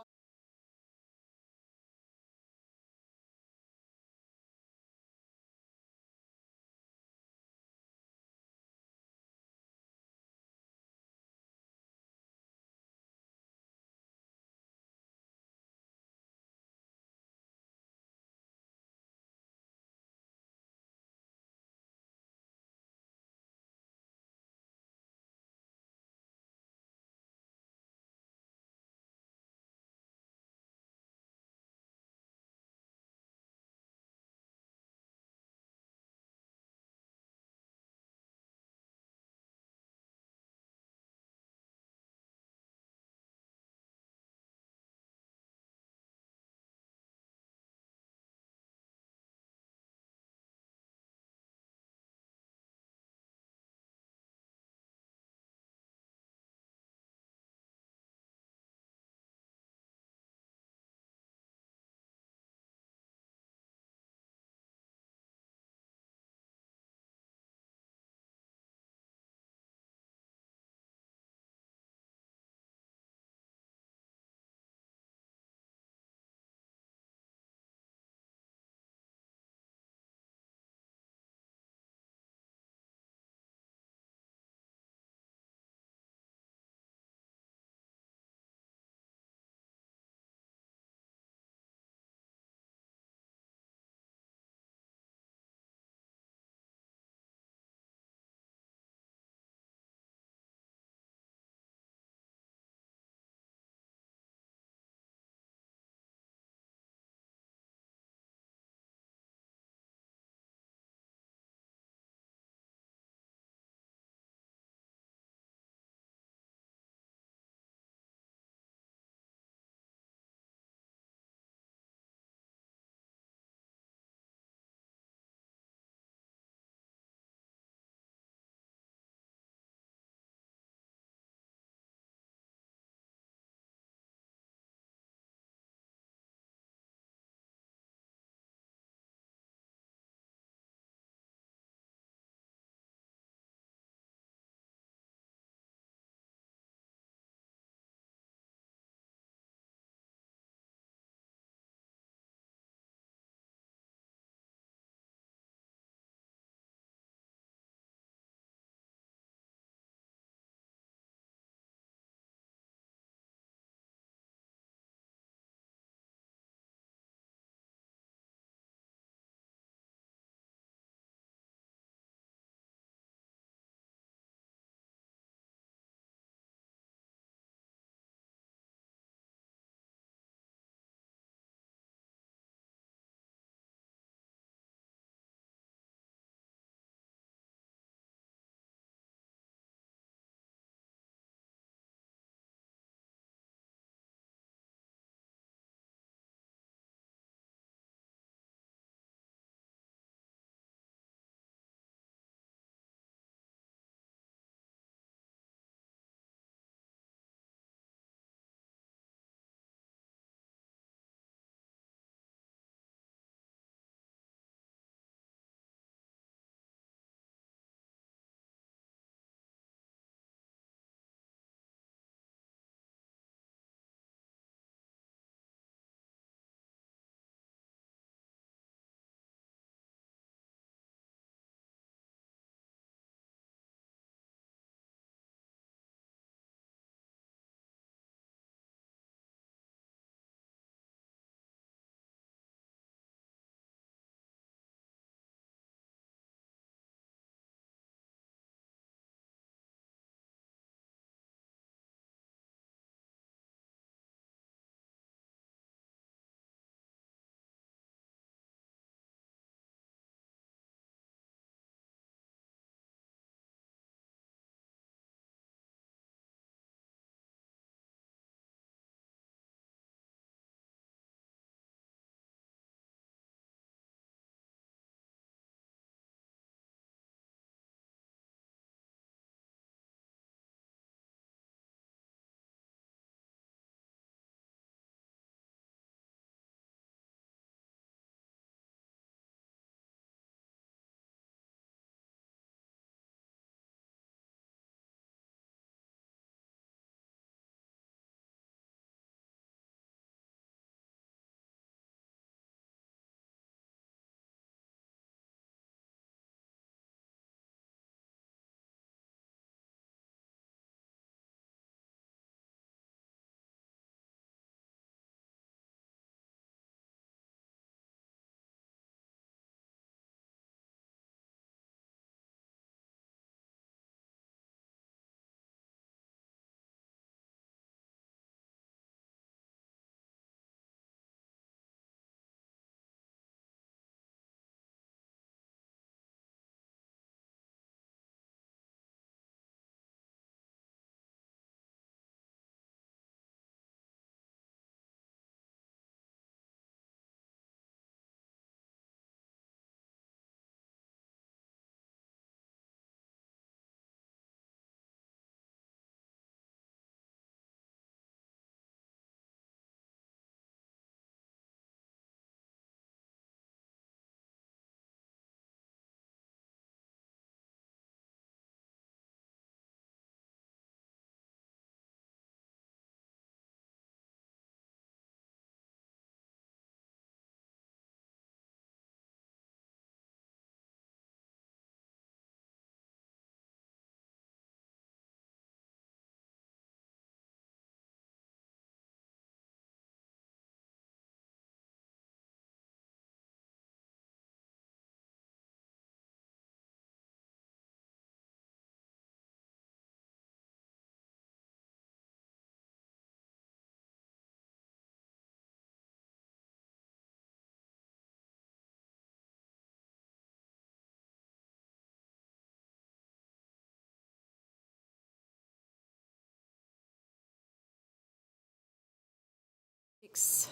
6.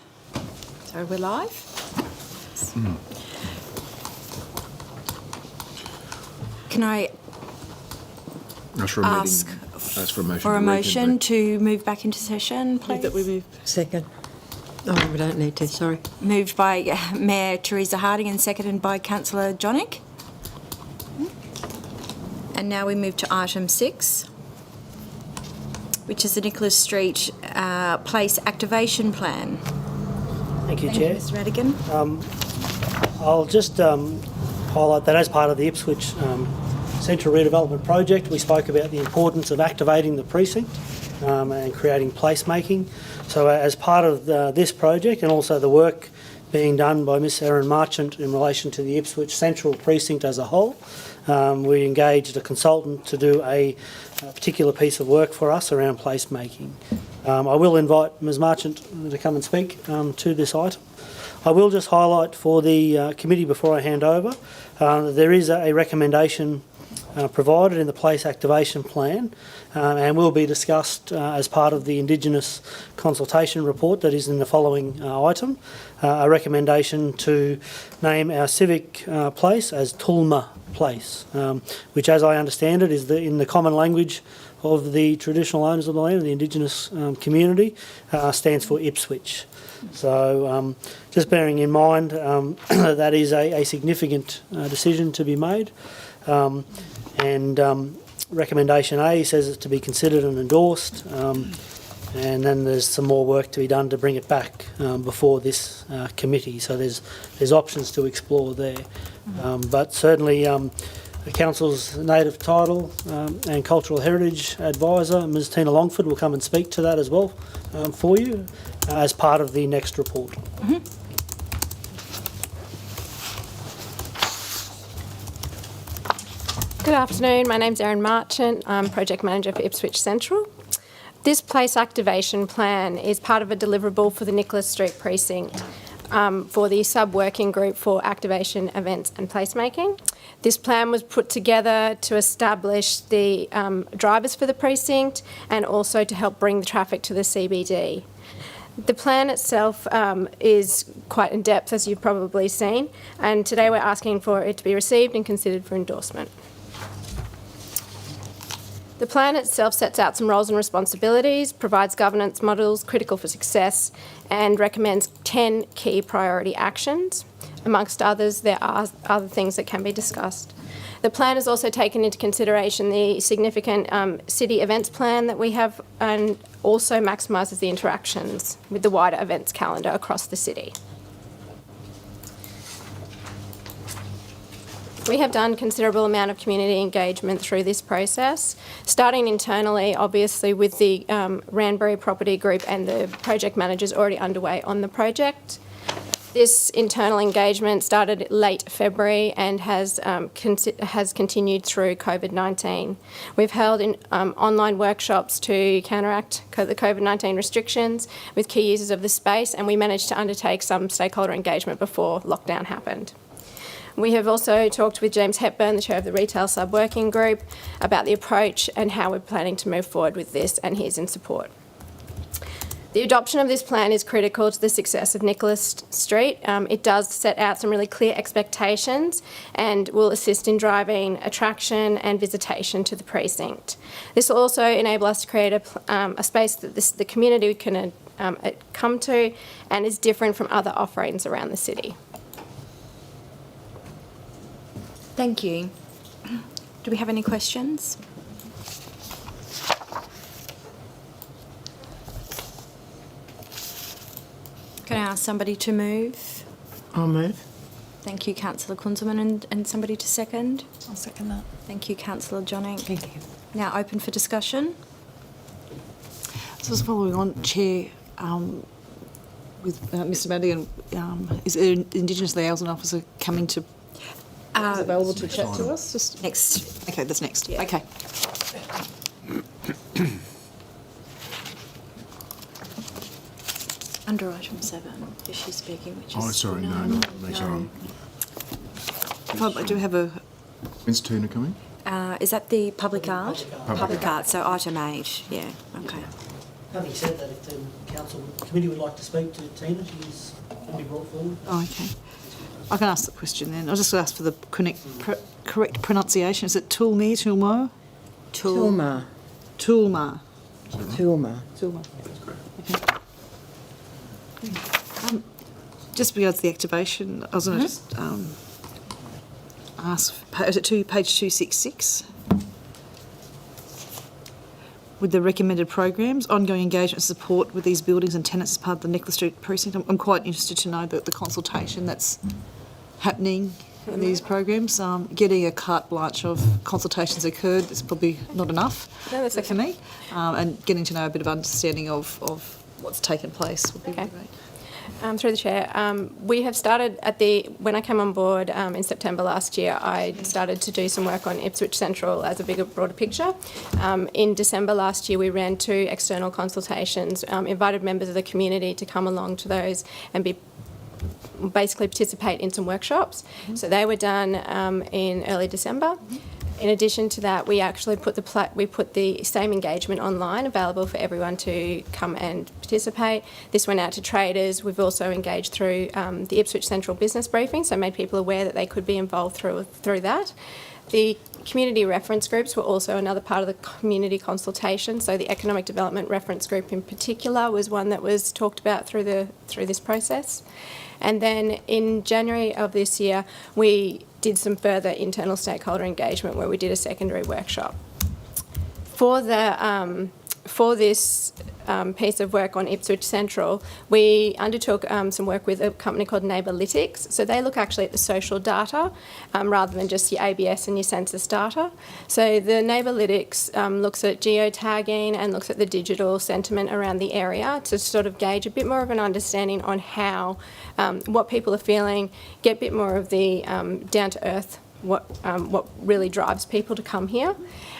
So we're live. Can I Ask for a ask meeting. Ask for a motion. for a to motion reconvene. to move back into session, Move please? that we move. Second. Oh, we don't need to, sorry. Moved by Mayor Teresa Harding and seconded by Councillor Jonick. And now we move to item 6, which is the Nicholas Street Place Activation Plan. Thank you, Thank you, Chair. Ms Radigan. I'll just highlight that as part of the Ipswich Central Redevelopment project, we spoke about the importance of activating the precinct and creating placemaking. So as part of this project and also the work being done by Miss Erin Marchant in relation to the Ipswich Central precinct as a whole, we engaged a consultant to do a particular piece of work for us around placemaking. I will invite Ms Marchant to come and speak to this item. I will just highlight for the committee before I hand over, there is a recommendation provided in the Place Activation Plan and will be discussed as part of the Indigenous Consultation report that is in the following item, a recommendation to name our Civic place as Talmer Place, which as I understand it is in the common language of the traditional owners of the land, the Indigenous community, stands for Ipswich. So just bearing in mind that is a significant decision to be made. And recommendation A says it's to be considered and endorsed, and then there's some more work to be done to bring it back before this committee. So there's options to explore there, but certainly the Council's Native Title and Cultural Heritage Advisor, Ms Tina Longford, will come and speak to that as well for you as part of the next report. Good afternoon, my name's Erin Marchant, I'm Project Manager for Ipswich Central. This place activation plan is part of a deliverable for the Nicholas Street Precinct for the sub-working group for activation, events and placemaking. This plan was put together to establish the drivers for the precinct and also to help bring the traffic to the CBD. The plan itself is quite in depth, as you've probably seen, and today we're asking for it to be received and considered for endorsement. The plan itself sets out some roles and responsibilities, provides governance models critical for success, and recommends 10 key priority actions. Amongst others, there are other things that can be discussed. The plan has also taken into consideration the significant city events plan that we have and also maximises the interactions with the wider events calendar across the city. We have done considerable amount of community engagement through this process, starting internally, obviously, with the Ranbury Property Group and the project managers already underway on the project. This internal engagement started late February and has continued through COVID-19. We've held online workshops to counteract the COVID-19 restrictions with key users of the space, and we managed to undertake some stakeholder engagement before lockdown happened. We have also talked with James Hepburn, the chair of the Retail Sub-Working Group, about the approach and how we're planning to move forward with this, and he's in support. The adoption of this plan is critical to the success of Nicholas Street. It does set out some really clear expectations and will assist in driving attraction and visitation to the precinct. This will also enable us to create a space that the community can come to and is different from other offerings around the city. Thank you. Do we have any questions? Can I ask somebody to move? I'll move. Thank you, Councillor Kunzelman, and somebody to second. I'll second that. Thank you, Councillor Jonick. Thank you. Now open for discussion. So just following on, Chair, with Mr Madigan, is there an Indigenous liaison officer coming to is available to chat to us? Just Next. okay, that's next. Yeah. Okay. Under item 7, is she speaking? Which Oh, is sorry, no, later on. I do have a. When's Tina coming? Is that the public art? Public Public art. So item 8. Yeah. Okay. Having said that, if the committee would like to speak to Tina, she's can be brought forward. Oh, okay. I can ask the question then. I'll just ask for the correct pronunciation. Is it Tulme, Tulmo? Talmer. Tulma. Talmer. Tulma. Okay. Just regards to the activation, I was going to just ask, is it page 266? With the recommended programs, ongoing engagement and support with these buildings and tenants as part of the Nicholas Street Precinct. I'm quite interested to know the consultation that's happening in these programs. Getting a carte blanche of consultations occurred is probably not enough for me. And getting to know a bit of understanding of what's taken place would be really great. Through the chair, we have started when I came on board in September last year, I started to do some work on Ipswich Central as a bigger, broader picture. In December last year, we ran 2 external consultations, invited members of the community to come along to those and basically participate in some workshops. So they were done in early December. In addition to that, we actually put the same engagement online, available for everyone to come and participate. This went out to traders. We've also engaged through the Ipswich Central Business Briefing, so made people aware that they could be involved through that. The community reference groups were also another part of the community consultation. So the Economic Development Reference Group in particular was one that was talked about through this process. And then in January of this year, we did some further internal stakeholder engagement where we did a secondary workshop. For this piece of work on Ipswich Central, we undertook some work with a company called Neighbourlytics. So they look actually at the social data rather than just your ABS and your census data. So the Neighbourlytics looks at geotagging and looks at the digital sentiment around the area to sort of gauge a bit more of an understanding on how, what people are feeling, get a bit more of the down-to-earth what really drives people to come here.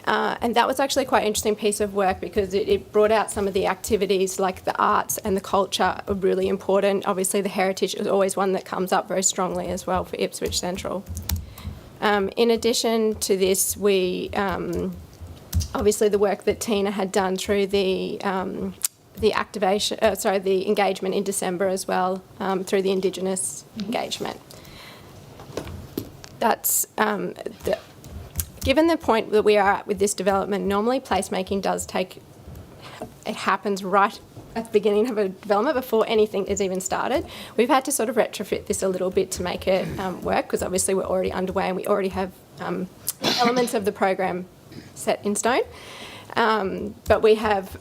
And that was actually quite an interesting piece of work because it brought out some of the activities like the arts and the culture are really important. Obviously the heritage is always one that comes up very strongly as well for Ipswich Central. In addition to this, we obviously the work that Tina had done through the engagement in December as well through the Indigenous engagement. That's given the point that we are at with this development, normally placemaking it happens right at the beginning of a development before anything is even started. We've had to sort of retrofit this a little bit to make it work because obviously we're already underway and we already have elements of the program set in stone. But we have,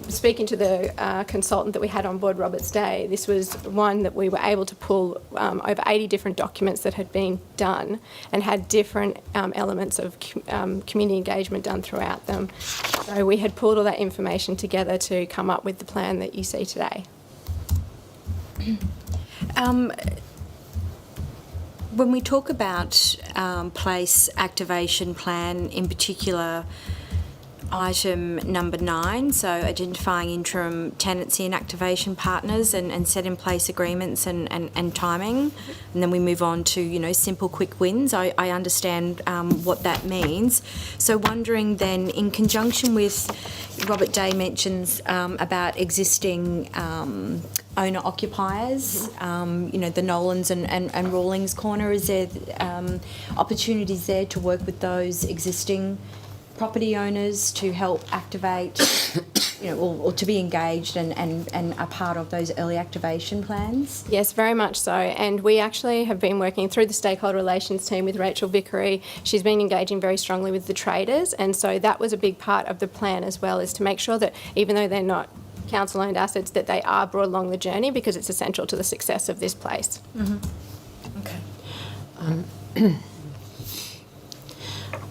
speaking to the consultant that we had on board, Robert's Day, this was one that we were able to pull over 80 different documents that had been done and had different elements of community engagement done throughout them. So we had pulled all that information together to come up with the plan that you see today. When we talk about place activation plan, in particular, item number 9, so identifying interim tenancy and activation partners and set in place agreements and timing, and then we move on to simple quick wins. I understand what that means. So wondering then, in conjunction with Robert Day mentions about existing owner occupiers, the Nolans and Rawlings Corner, is there opportunities there to work with those existing property owners to help activate, or to be engaged and a part of those early activation plans? Yes, very much so. And we actually have been working through the stakeholder relations team with Rachel Vickery. She's been engaging very strongly with the traders. And so that was a big part of the plan as well, is to make sure that even though they're not council-owned assets, that they are brought along the journey because it's essential to the success of this place. Mm-hmm. Okay.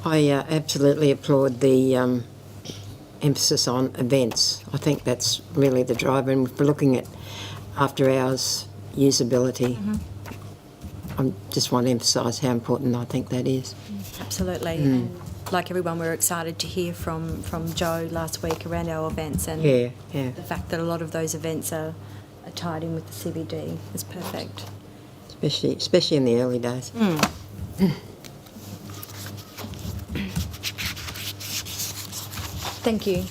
I absolutely applaud the emphasis on events. I think that's really the driver, and we're looking at after hours usability. I just want to emphasise how important I think that is. Absolutely. And like everyone, we're excited to hear from Joe last week around our events and the fact that a lot of those events are tied in with the CBD is perfect. Especially in the early days. Thank you.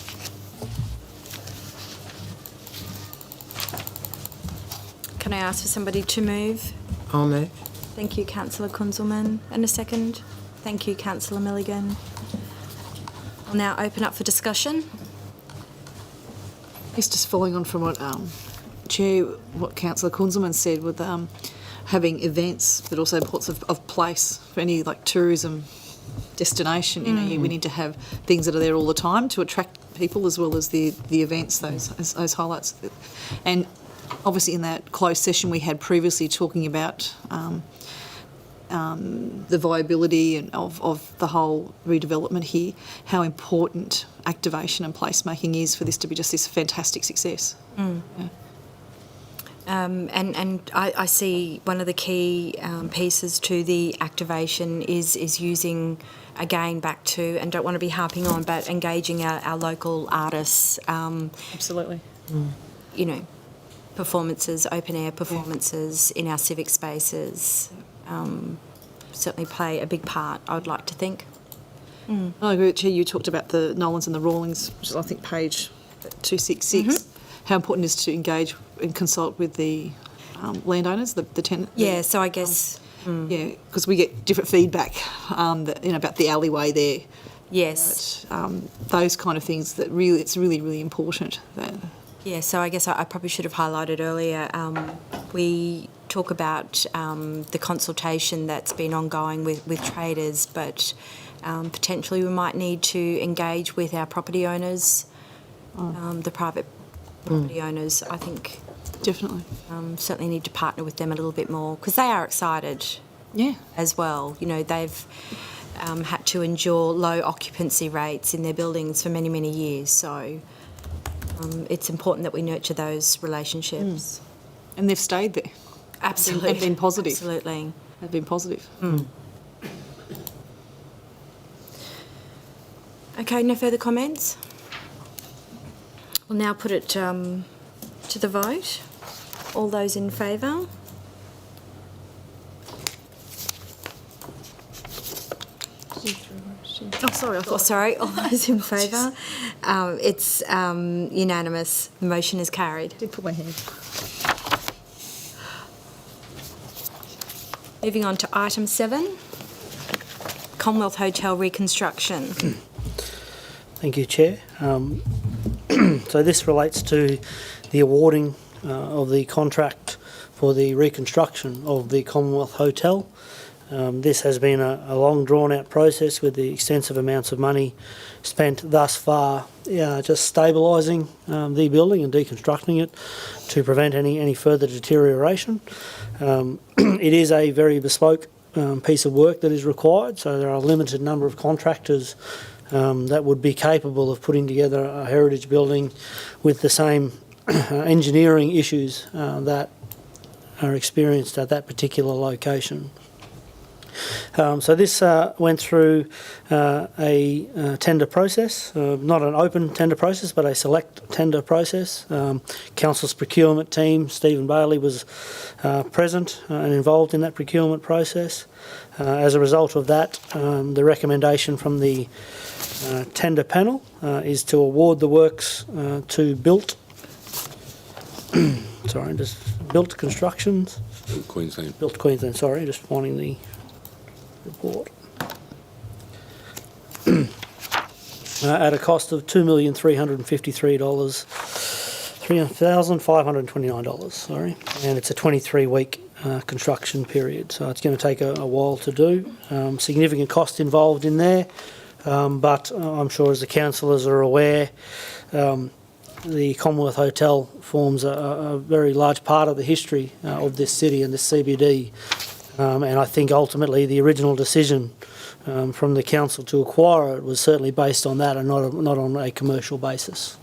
Can I ask for somebody to move? I'll move. Thank you, Councillor Kunzelman. And a second? Thank you, Councillor Milligan. I'll now open up for discussion. It's just following on from what Chair, what Councillor Kunzelman said with having events, but also importance of place for any like tourism destination. You know, we need to have things that are there all the time to attract people as well as the events, those highlights. And obviously in that closed session we had previously talking about the viability and of the whole redevelopment here, how important activation and placemaking is for this to be just this fantastic success. Yeah. And I see one of the key pieces to the activation is using, again, back to, and don't want to be harping on, but engaging our local artists. Absolutely. You know, performances, open air performances in our civic spaces certainly play a big part, I would like to think. I agree with Chair. You talked about the Nolans and the Rawlings, which is I think page 266. How important it is to engage and consult with the landowners, the tenant. Yeah, so I guess... Yeah, because we get different feedback, about the alleyway there. Yes. Those kind of things that really, it's really, really important. Yeah, so I guess I probably should have highlighted earlier, we talk about the consultation that's been ongoing with traders, but potentially we might need to engage with our property owners, the private property owners, I think. Definitely. Certainly need to partner with them a little bit more because they are excited as well. You know, they've had to endure low occupancy rates in their buildings for many, many years. So it's important that we nurture those relationships. And they've stayed there. Absolutely. They've been positive. Absolutely. They've been positive. Okay, no further comments? We'll now put it to the vote. All those in favour? Oh, sorry, I thought... Sorry, all those in favour? It's unanimous. The motion is carried. I did put my hand. Moving on to item 7, Commonwealth Hotel reconstruction. Thank you, Chair. So this relates to the awarding of the contract for the reconstruction of the Commonwealth Hotel. This has been a long drawn-out process with the extensive amounts of money spent thus far just stabilising the building and deconstructing it to prevent any further deterioration. It is a very bespoke piece of work that is required, so there are a limited number of contractors that would be capable of putting together a heritage building with the same engineering issues that are experienced at that particular location. So this went through a tender process, not an open tender process, but a select tender process. Council's procurement team, Stephen Bailey, was present and involved in that procurement process. As a result of that, the recommendation from the tender panel is to award the works to Built. Sorry, just Built Constructions. Built Queensland. Built Queensland. Sorry, just finding the report. At a cost of $2,353,529. Sorry, and it's a 23-week construction period, so it's going to take a while to do. Significant cost involved in there, but I'm sure as the councillors are aware, the Commonwealth Hotel forms a very large part of the history of this city and this CBD, and I think ultimately the original decision from the council to acquire it was certainly based on that and not on a commercial basis.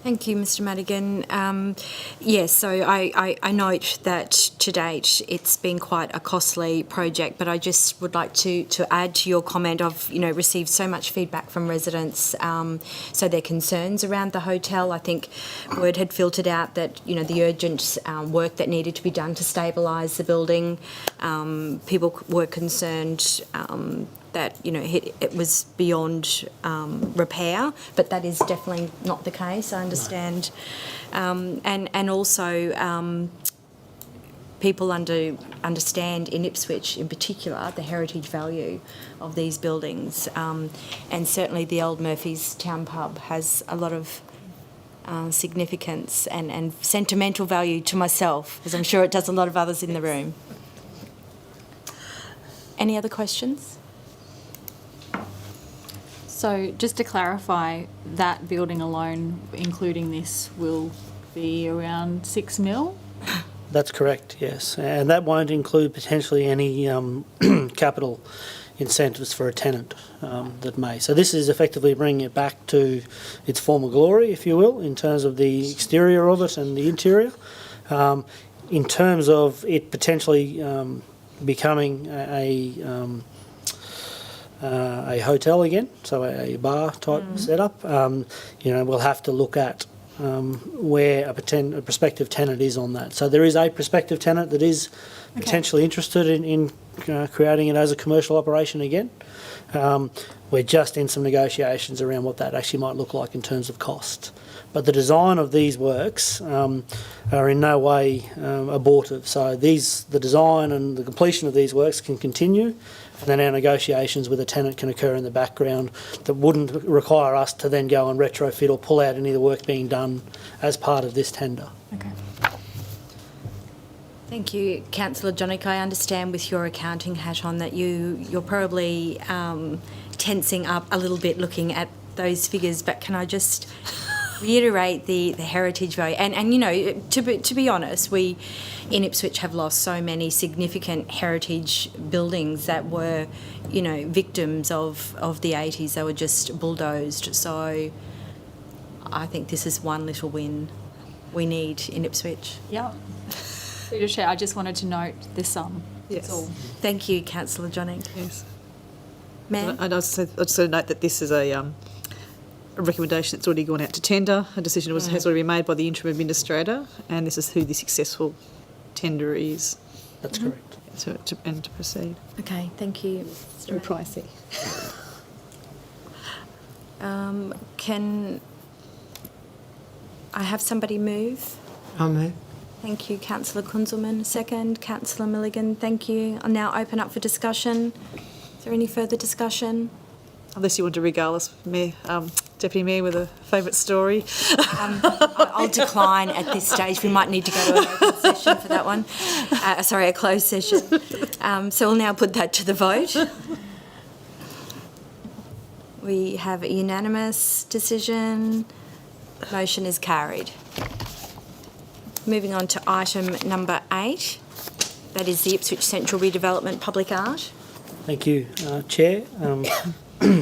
Thank you, Mr Madigan. Yes, so I note that to date it's been quite a costly project, but I just would like to add to your comment. I've received so much feedback from residents, so their concerns around the hotel. I think word had filtered out that the urgent work that needed to be done to stabilise the building. People were concerned that it was beyond repair, but that is definitely not the case. I understand, and also people understand in Ipswich, in particular, the heritage value of these buildings, and certainly the old Murphy's Town Pub has a lot of significance and sentimental value to myself, as I'm sure it does a lot of others in the room. Any other questions? So just to clarify, that building alone, including this, will be around 6 mil? That's correct, yes. And that won't include potentially any capital incentives for a tenant that may. So this is effectively bringing it back to its former glory, if you will, in terms of the exterior of it and the interior. In terms of it potentially becoming a hotel again, so a bar type setup, we'll have to look at where a prospective tenant is on that. So there is a prospective tenant that is potentially interested in creating it as a commercial operation again. We're just in some negotiations around what that actually might look like in terms of cost. But the design of these works are in no way abortive. So the design and the completion of these works can continue, and then our negotiations with a tenant can occur in the background that wouldn't require us to then go and retrofit or pull out any of the work being done as part of this tender. Okay. Thank you, Councillor Jonik. I understand with your accounting hat on that you're probably tensing up a little bit looking at those figures, but can I just reiterate the heritage value? And to be honest, we in Ipswich have lost so many significant heritage buildings that were, victims of the 80s. They were just bulldozed. So I think this is one little win we need in Ipswich. Yeah. Through the Chair, I just wanted to note the sum. Yes. That's all. Thank you, Councillor Jonik. Yes. Ma'am? And I just want to note that this is a recommendation that's already gone out to tender. A decision has already been made by the interim administrator, and this is who the successful tender is. That's correct. To proceed. Okay, thank you. It's very pricey. Can I have somebody move? I'll move. Thank you, Councillor Kunzelman. Second, Councillor Milligan. Thank you. I'll now open up for discussion. Is there any further discussion? Unless you want to regale us, Mayor, Deputy Mayor, with a favourite story. I'll decline at this stage. We might need to go to an open session for that one. A closed session. So we'll now put that to the vote. We have a unanimous decision. Motion is carried. Moving on to item number 8. That is the Ipswich Central Redevelopment Public Art. Thank you, Chair.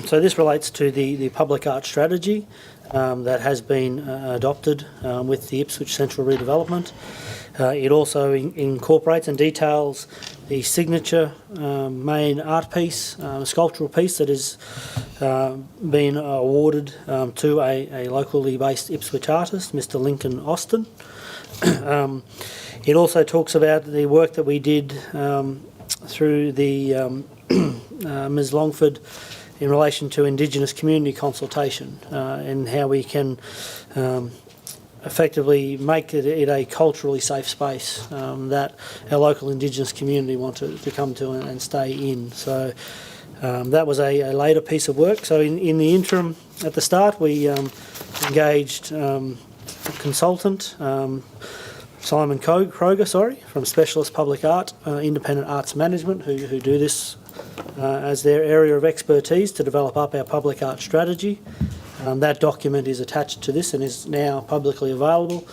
So this relates to the public art strategy that has been adopted with the Ipswich Central Redevelopment. It also incorporates and details the signature main art piece, a sculptural piece that has been awarded to a locally based Ipswich artist, Mr. Lincoln Austin. It also talks about the work that we did through the Ms. Longford in relation to Indigenous community consultation and how we can effectively make it a culturally safe space that our local Indigenous community want to come to and stay in. So that was a later piece of work. So in the interim, at the start, we engaged a consultant, Simon Kroger, from Specialist Public Art, Independent Arts Management, who do this as their area of expertise to develop up our public art strategy. That document is attached to this and is now publicly available.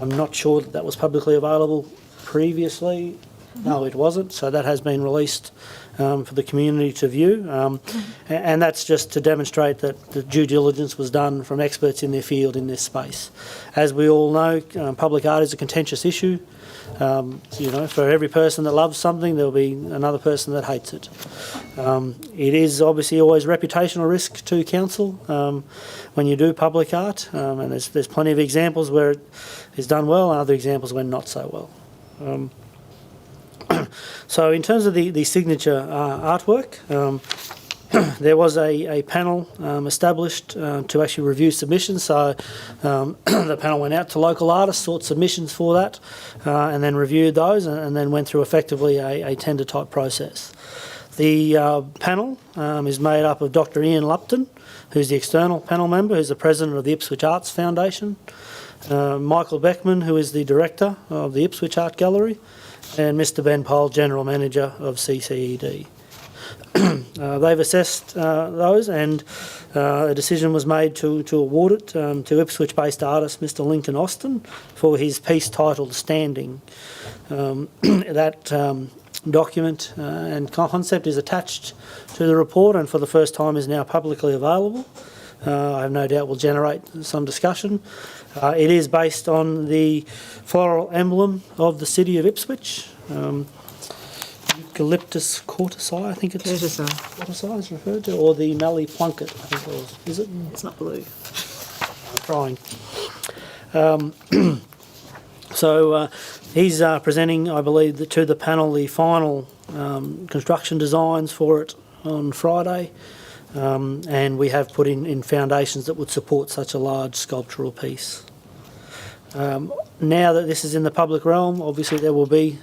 I'm not sure that was publicly available previously. No, it wasn't. So that has been released for the community to view. And that's just to demonstrate that the due diligence was done from experts in their field in this space. As we all know, public art is a contentious issue. For every person that loves something, there'll be another person that hates it. It is obviously always reputational risk to council when you do public art, and there's plenty of examples where it is done well and other examples where not so well. So in terms of the signature artwork, There was a panel established to actually review submissions. So the panel went out to local artists, sought submissions for that, and then reviewed those, and then went through effectively a tender type process. The panel is made up of Dr. Ian Lupton, who's the external panel member, who's the president of the Ipswich Arts Foundation, Michael Beckman, who is the director of the Ipswich Art Gallery, and Mr. Ben Pole, general manager of CCED. They've assessed those, and a decision was made to award it to Ipswich-based artist Mr. Lincoln Austin for his piece titled Standing. That document and concept is attached to the report, and for the first time is now publicly available. I have no doubt will generate some discussion. It is based on the floral emblem of the city of Ipswich. Eucalyptus cortesi, I think it's cortesi is referred to, or the Mallee plunket, I think it was. Is it? It's not blue. I'm trying. So he's presenting, I believe, to the panel the final construction designs for it on Friday, and we have put in foundations that would support such a large sculptural piece. Now that this is in the public realm, obviously there will be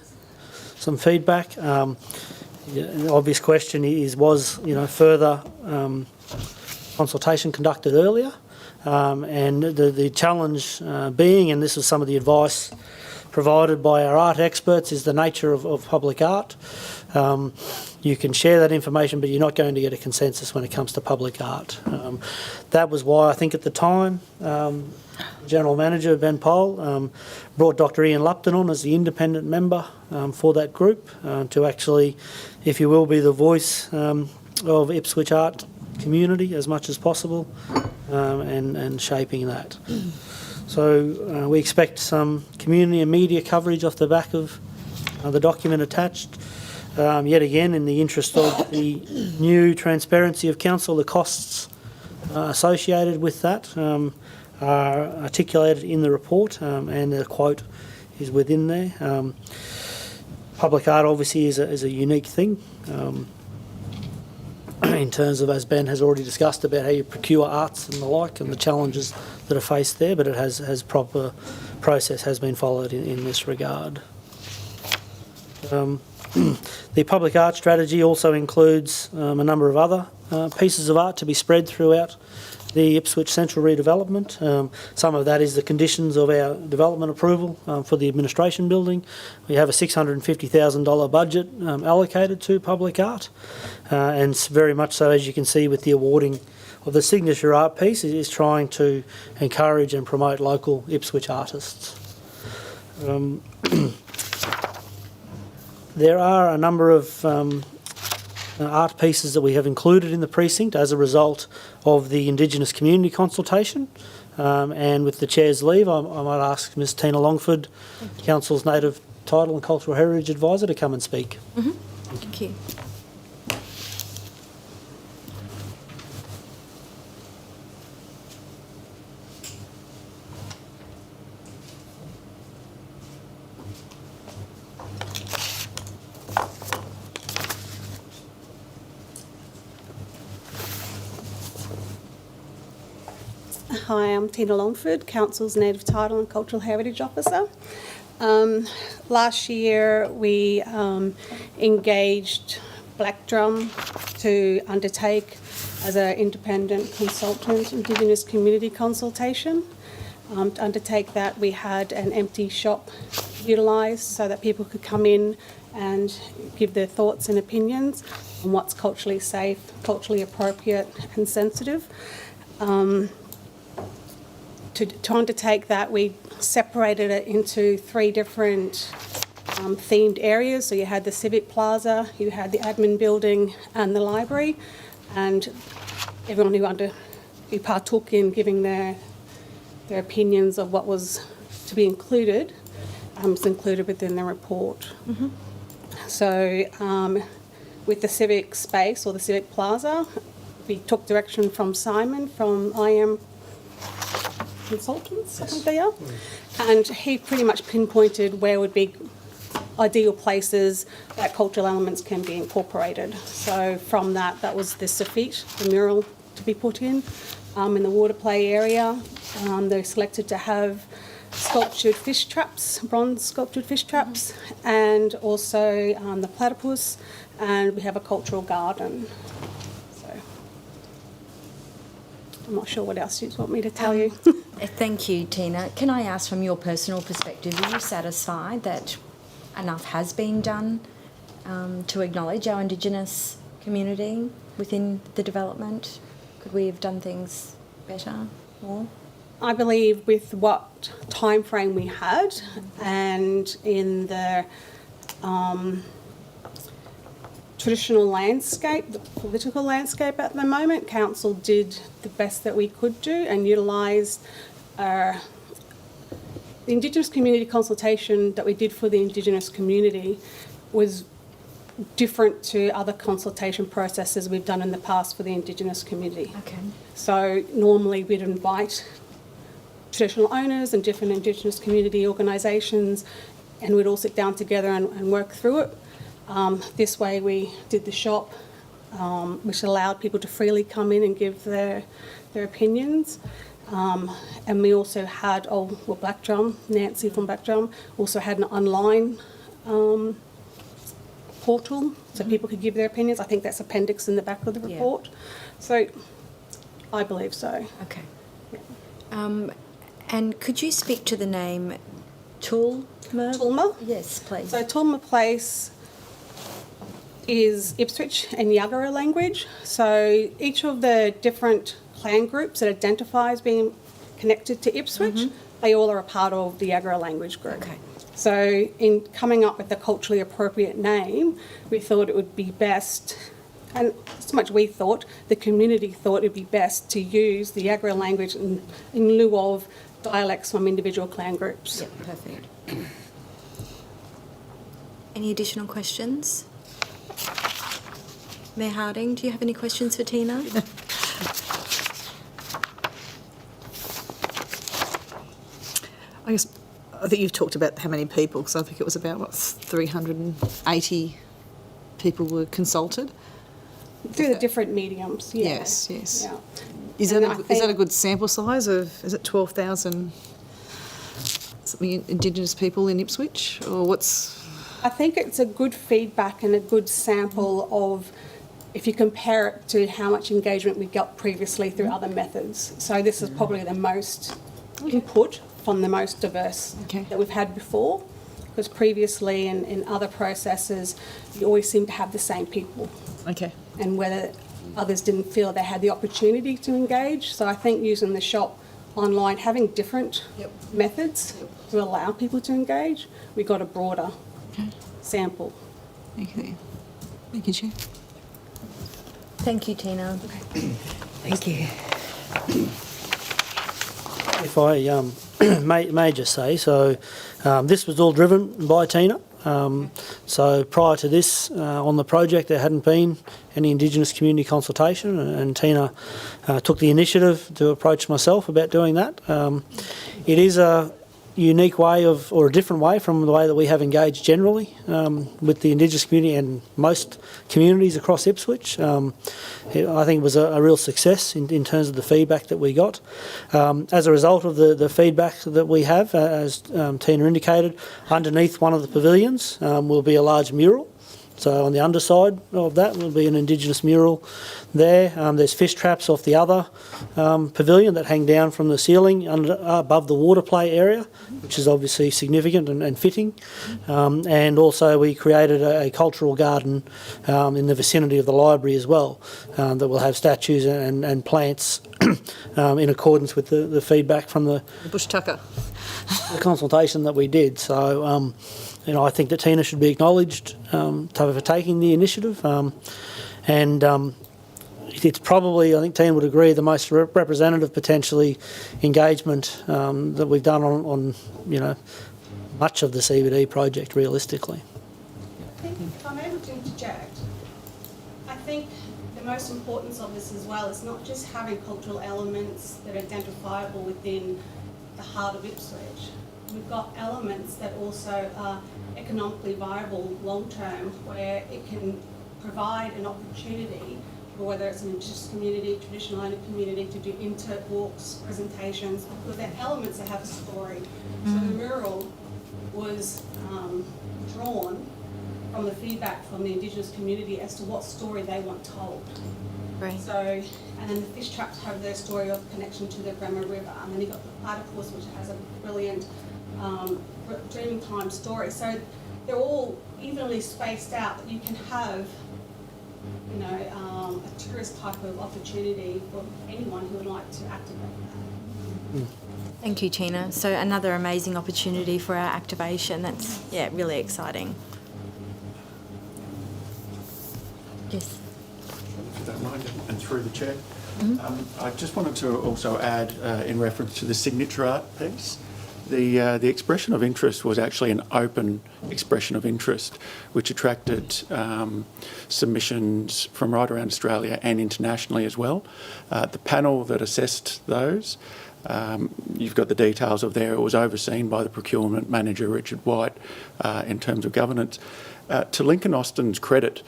some feedback. The obvious question is, was further consultation conducted earlier? And the challenge being, and this was some of the advice provided by our art experts, is the nature of public art. You can share that information, but you're not going to get a consensus when it comes to public art. That was why I think at the time, General Manager Ben Pole brought Dr. Ian Lupton on as the independent member for that group to actually, if you will, be the voice of Ipswich art community as much as possible, and shaping that. So we expect some community and media coverage off the back of the document attached. Yet again, in the interest of the new transparency of council, the costs associated with that are articulated in the report, and the quote is within there. Public art obviously is a unique thing in terms of, as Ben has already discussed, about how you procure arts and the like, and the challenges that are faced there, but it has proper process has been followed in this regard. The public art strategy also includes a number of other pieces of art to be spread throughout the Ipswich Central Redevelopment. Some of that is the conditions of our development approval for the administration building. We have a $650,000 budget allocated to public art, and very much so, as you can see with the awarding of the signature art piece, is trying to encourage and promote local Ipswich artists. There are a number of art pieces that we have included in the precinct as a result of the Indigenous community consultation, and with the Chair's leave, I might ask Ms Tina Longford, Council's Native Title and Cultural Heritage Advisor, to come and speak. Thank you. Hi, I'm Tina Longford, Council's Native Title and Cultural Heritage Officer. Last year we engaged Black Drum to undertake, as an independent consultant, Indigenous community consultation. To undertake that, we had an empty shop utilised so that people could come in and give their thoughts and opinions on what's culturally safe, culturally appropriate and sensitive. To undertake that, we separated it into 3 different themed areas. So you had the Civic Plaza, you had the admin building and the library, and everyone who partook in giving their opinions of what was to be included was included within the report. So with the Civic space, or the Civic Plaza, we took direction from Simon from IM Consultants, I think they are, and he pretty much pinpointed where would be ideal places that cultural elements can be incorporated. So from that was the Civic, the mural to be put in the water play area. They selected to have sculptured fish traps, bronze sculptured fish traps, and also the platypus, and we have a cultural garden. So I'm not sure what else you want me to tell you. Thank you, Tina. Can I ask, from your personal perspective, are you satisfied that enough has been done to acknowledge our Indigenous community within the development? Could we have done things better, more? I believe with what time frame we had and in the traditional landscape, the political landscape at the moment, council did the best that we could do and utilised the Indigenous community consultation that we did for the Indigenous community was different to other consultation processes we've done in the past for the Indigenous community. Okay. So normally we'd invite traditional owners and different Indigenous community organisations, and we'd all sit down together and work through it. This way we did the shop, which allowed people to freely come in and give their opinions. And we also had, Black Drum, Nancy from Black Drum, also had an online portal so people could give their opinions. I think that's appendix in the back of the report. So I believe so. Okay. And could you speak to the name Talmer? Talmer? Yes, please. So Talmer Place is Ipswich and Yagara language. So each of the different clan groups that identify as being connected to Ipswich, they all are a part of the Yagara language group. Okay. So in coming up with the culturally appropriate name, we thought it would be best, and so much we thought, the community thought it would be best to use the Yagara language in lieu of dialects from individual clan groups. Yep, perfect. Any additional questions? Mayor Harding, do you have any questions for Tina? I think you've talked about how many people, because I think it was about, 380 people were consulted? Through the different mediums, yeah. Yes, yes. Yeah. Is And that I a think- good sample size of, is it 12,000 something Indigenous people in Ipswich, or what's... I think it's a good feedback and a good sample of, if you compare it to how much engagement we got previously through other methods. So this is probably the most input from the most diverse that we've had before, because previously in other processes, you always seem to have the same people. Okay. And whether others didn't feel they had the opportunity to engage. So I think using the shop online, having different methods to allow people to engage, we got a broader sample. Okay. Thank you, Chair. Thank you, Tina. Thank you. If I may just say, so this was all driven by Tina. So prior to this, on the project, there hadn't been any Indigenous community consultation, and Tina took the initiative to approach myself about doing that. It is a unique way of, or a different way from the way that we have engaged generally with the Indigenous community and most communities across Ipswich. I think it was a real success in terms of the feedback that we got. As a result of the feedback that we have, as Tina indicated, underneath one of the pavilions will be a large mural. So on the underside of that will be an Indigenous mural there. There's fish traps off the other pavilion that hang down from the ceiling above the water play area, which is obviously significant and fitting. And also we created a cultural garden in the vicinity of the library as well, that will have statues and plants in accordance with the feedback from the Bush Tucker. the consultation that we did. So, I think that Tina should be acknowledged for taking the initiative. It's probably, I think Tina would agree, the most representative potentially engagement that we've done on much of the CBD project realistically. I think, if I'm able to interject, I think the most importance of this as well is not just having cultural elements that are identifiable within the heart of Ipswich, we've got elements that also are economically viable long-term, where it can provide an opportunity for whether it's an Indigenous community, traditional owner community, to do inter-walks, presentations, because they're elements that have a story. So the mural was drawn from the feedback from the Indigenous community as to what story they want told. Right. So, and then the fish traps have their story of connection to the Bremer River, and then you've got the platypus, which has a brilliant dreaming time story. So they're all evenly spaced out, that you can have, you know, a tourist type of opportunity for anyone who would like to activate that. Thank you, Tina. So another amazing opportunity for our activation. That's, yeah, really exciting. Yes. If you don't mind, and through the chair. I just wanted to also add, in reference to the signature art piece, the expression of interest was actually an open expression of interest, which attracted submissions from right around Australia and internationally as well. The panel that assessed those, you've got the details of there. It was overseen by the procurement manager, Richard White, in terms of governance. To Lincoln Austin's credit,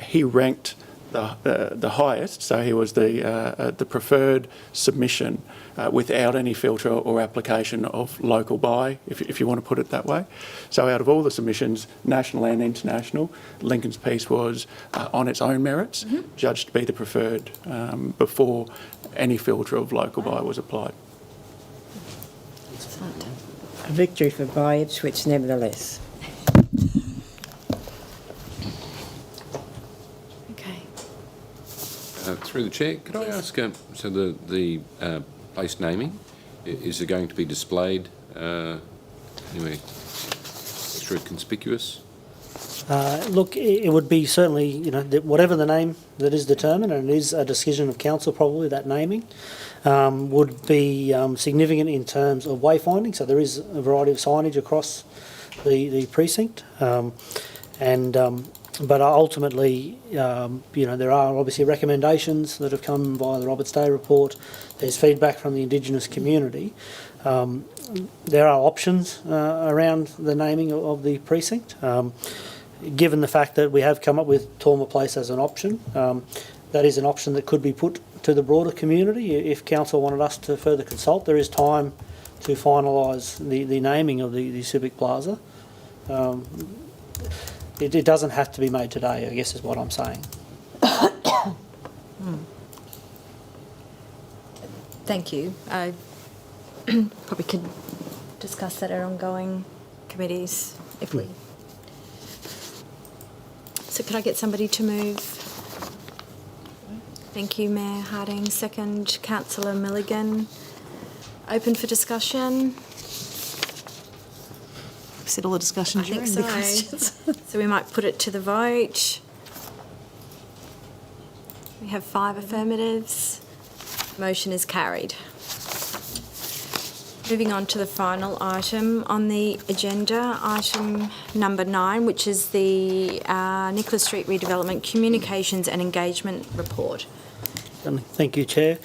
he ranked the highest, so he was the preferred submission without any filter or application of local buy, if you want to put it that way. So out of all the submissions, national and international, Lincoln's piece was on its own merits, judged to be the preferred before any filter of local buy was applied. A victory for Buy Ipswich, nevertheless. Okay. Through the chair, could I ask, so the place naming, is it going to be displayed anyway, extra conspicuous? Look, it would be certainly, you know, whatever the name that is determined, and it is a decision of council probably, that naming, would be significant in terms of wayfinding. So there is a variety of signage across the precinct, but ultimately, you know, there are obviously recommendations that have come via the Roberts Day report. There's feedback from the Indigenous community. There are options around the naming of the precinct. Given the fact that we have come up with Talmer Place as an option, that is an option that could be put to the broader community if council wanted us to further consult. There is time to finalise the naming of the Civic Plaza. It doesn't have to be made today, I guess is what I'm saying. Thank you. I probably could discuss that at ongoing committees if we... So could I get somebody to move? Thank you, Mayor Harding. Second, Councillor Milligan. Because Open for discussion. We've said all the discussion during the questions. So we might put it to the vote. We have 5 affirmatives. Motion is carried. Moving on to the final item on the agenda, item number 9, which is the Nicholas Street Redevelopment Communications and Engagement Report. Thank you, Chair.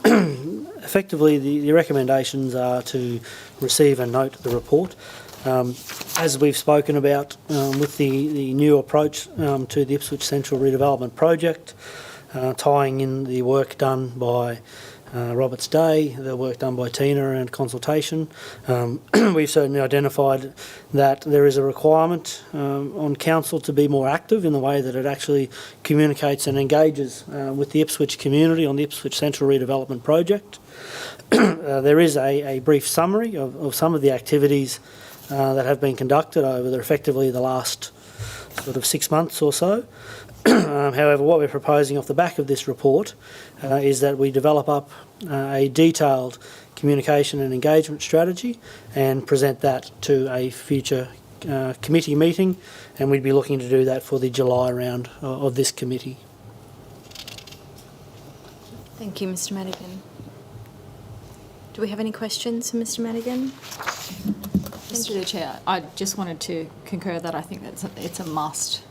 Effectively, the recommendations are to receive and note the report. As we've spoken about with the new approach to the Ipswich Central Redevelopment Project, tying in the work done by Roberts Day, the work done by Tina around consultation. We've certainly identified that there is a requirement on council to be more active in the way that it actually communicates and engages with the Ipswich community on the Ipswich Central Redevelopment Project. There is a brief summary of some of the activities that have been conducted over effectively the last sort of 6 months or so. However, what we're proposing off the back of this report is that we develop up a detailed communication and engagement strategy and present that to a future committee meeting, and we'd be looking to do that for the July round of this committee. Thank you, Mr. Madigan. Do we have any questions for Mr. Madigan? Mr. the Chair, I just wanted to concur that I think that it's a must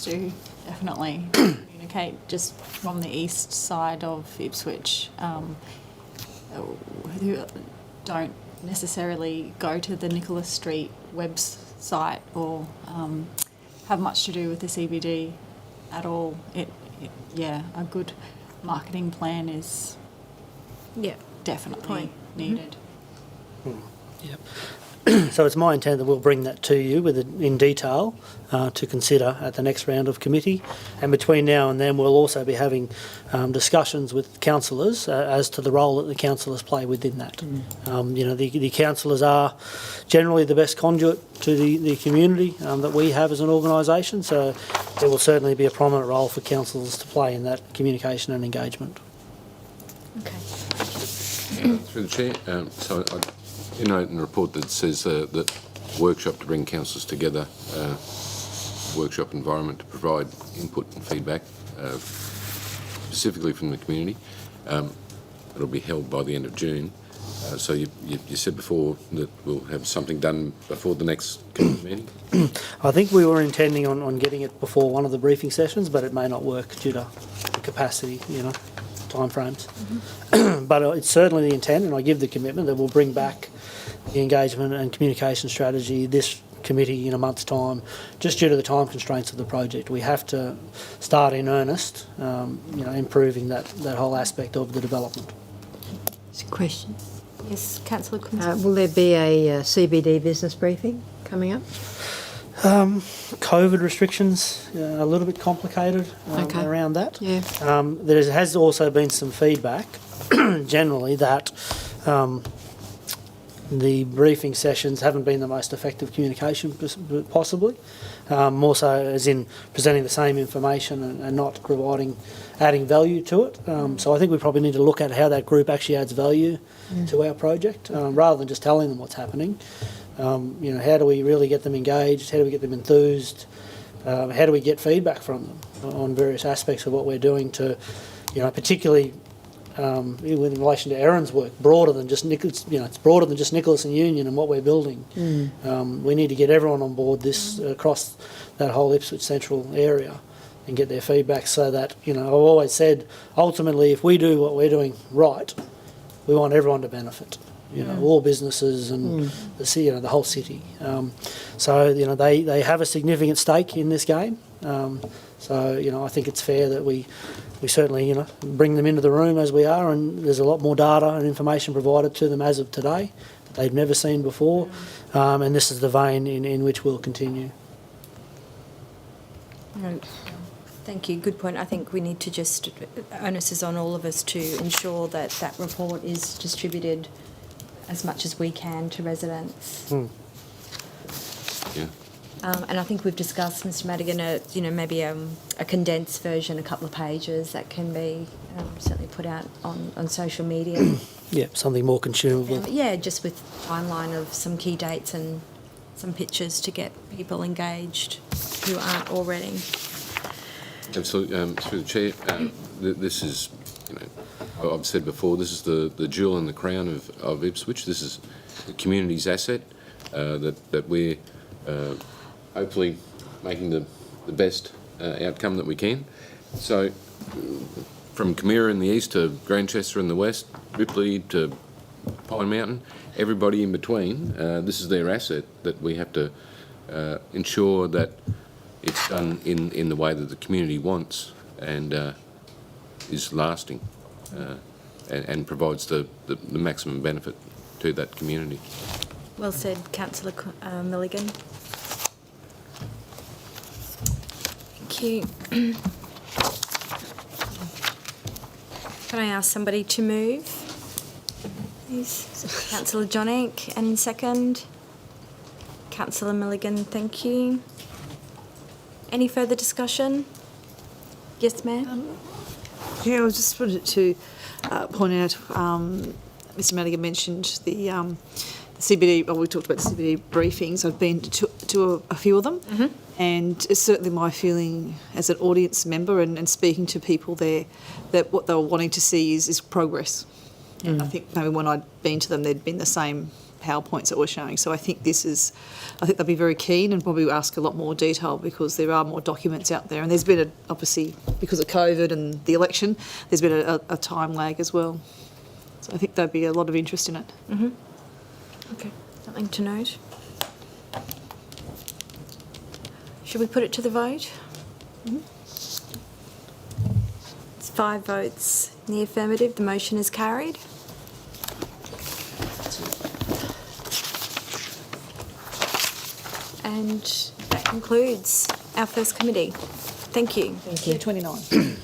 do, definitely communicate just from the east side of Ipswich, who don't necessarily go to the Nicholas Street website or have much to do with the CBD at all. A good marketing plan is definitely needed. Yep. So it's my intent that we'll bring that to you in detail to consider at the next round of committee. And between now and then, we'll also be having discussions with councillors as to the role that the councillors play within that. The councillors are generally the best conduit to the community that we have as an organisation. So there will certainly be a prominent role for councillors to play in that communication and engagement. Okay. Through the chair, you note in the report that says that workshop to bring councillors together, workshop environment to provide input and feedback, specifically from the community. It'll be held by the end of June. So you said before that we'll have something done before the next committee meeting? I think we were intending on getting it before one of the briefing sessions, but it may not work due to the capacity, timeframes. But it's certainly the intent, and I give the commitment that we'll bring back the engagement and communication strategy this committee in a month's time, just due to the time constraints of the project. We have to start in earnest, improving that whole aspect of the development. Question. Yes, Councillor Quinton. Will there be a CBD business briefing coming up? COVID restrictions a little bit complicated around that. Yeah. There has also been some feedback, generally, that the briefing sessions haven't been the most effective communication, possibly. More so as in presenting the same information and not adding value to it. So I think we probably need to look at how that group actually adds value to our project, rather than just telling them what's happening. How do we really get them engaged? How do we get them enthused? How do we get feedback from them on various aspects of what we're doing to, particularly in relation to Erin's work, broader than just Nicholas, it's broader than just Nicholas and Union and what we're building. We need to get everyone on board this across that whole Ipswich Central area and get their feedback so that, I've always said, ultimately, if we do what we're doing right, we want everyone to benefit. All businesses and the whole city. So they have a significant stake in this game. So I think it's fair that we certainly bring them into the room as we are, and there's a lot more data and information provided to them as of today that they've never seen before, and this is the vein in which we'll continue. No, thank you. Good point. I think we need to onus is on all of us to ensure that that report is distributed as much as we can to residents. Yeah. And I think we've discussed, Mr. Madigan, maybe a condensed version, a couple of pages that can be certainly put out on social media. Yeah, something more consumable. Just with timeline of some key dates and some pictures to get people engaged who aren't already. Absolutely. Through the chair, this is, I've said before, this is the jewel in the crown of Ipswich. This is the community's asset that we're hopefully making the best outcome that we can. So from Camira in the east to Grantchester in the west, Ripley to Pine Mountain, everybody in between, this is their asset that we have to ensure that it's done in the way that the community wants and is lasting and provides the maximum benefit to that community. Well said, Councillor Milligan. Thank you. Can I ask somebody to move, please? Councillor Johnnick, and second. Councillor Milligan, thank you. Any further discussion? Yes, ma'am. I just wanted to point out, Mr. Madigan mentioned the CBD, we talked about the CBD briefings. I've been to a few of them, and it's certainly my feeling as an audience member and speaking to people there that what they were wanting to see is progress. And I think maybe when I'd been to them, there'd been the same PowerPoints that were showing. So I think I think they'll be very keen and probably ask a lot more detail because there are more documents out there. And there's been, obviously, because of COVID and the election, there's been a time lag as well. So I think there'd be a lot of interest in it. Okay, something to note. Should we put it to the vote? It's 5 votes in the affirmative. The motion is carried. And that concludes our first committee. Thank you. Thank you. 29.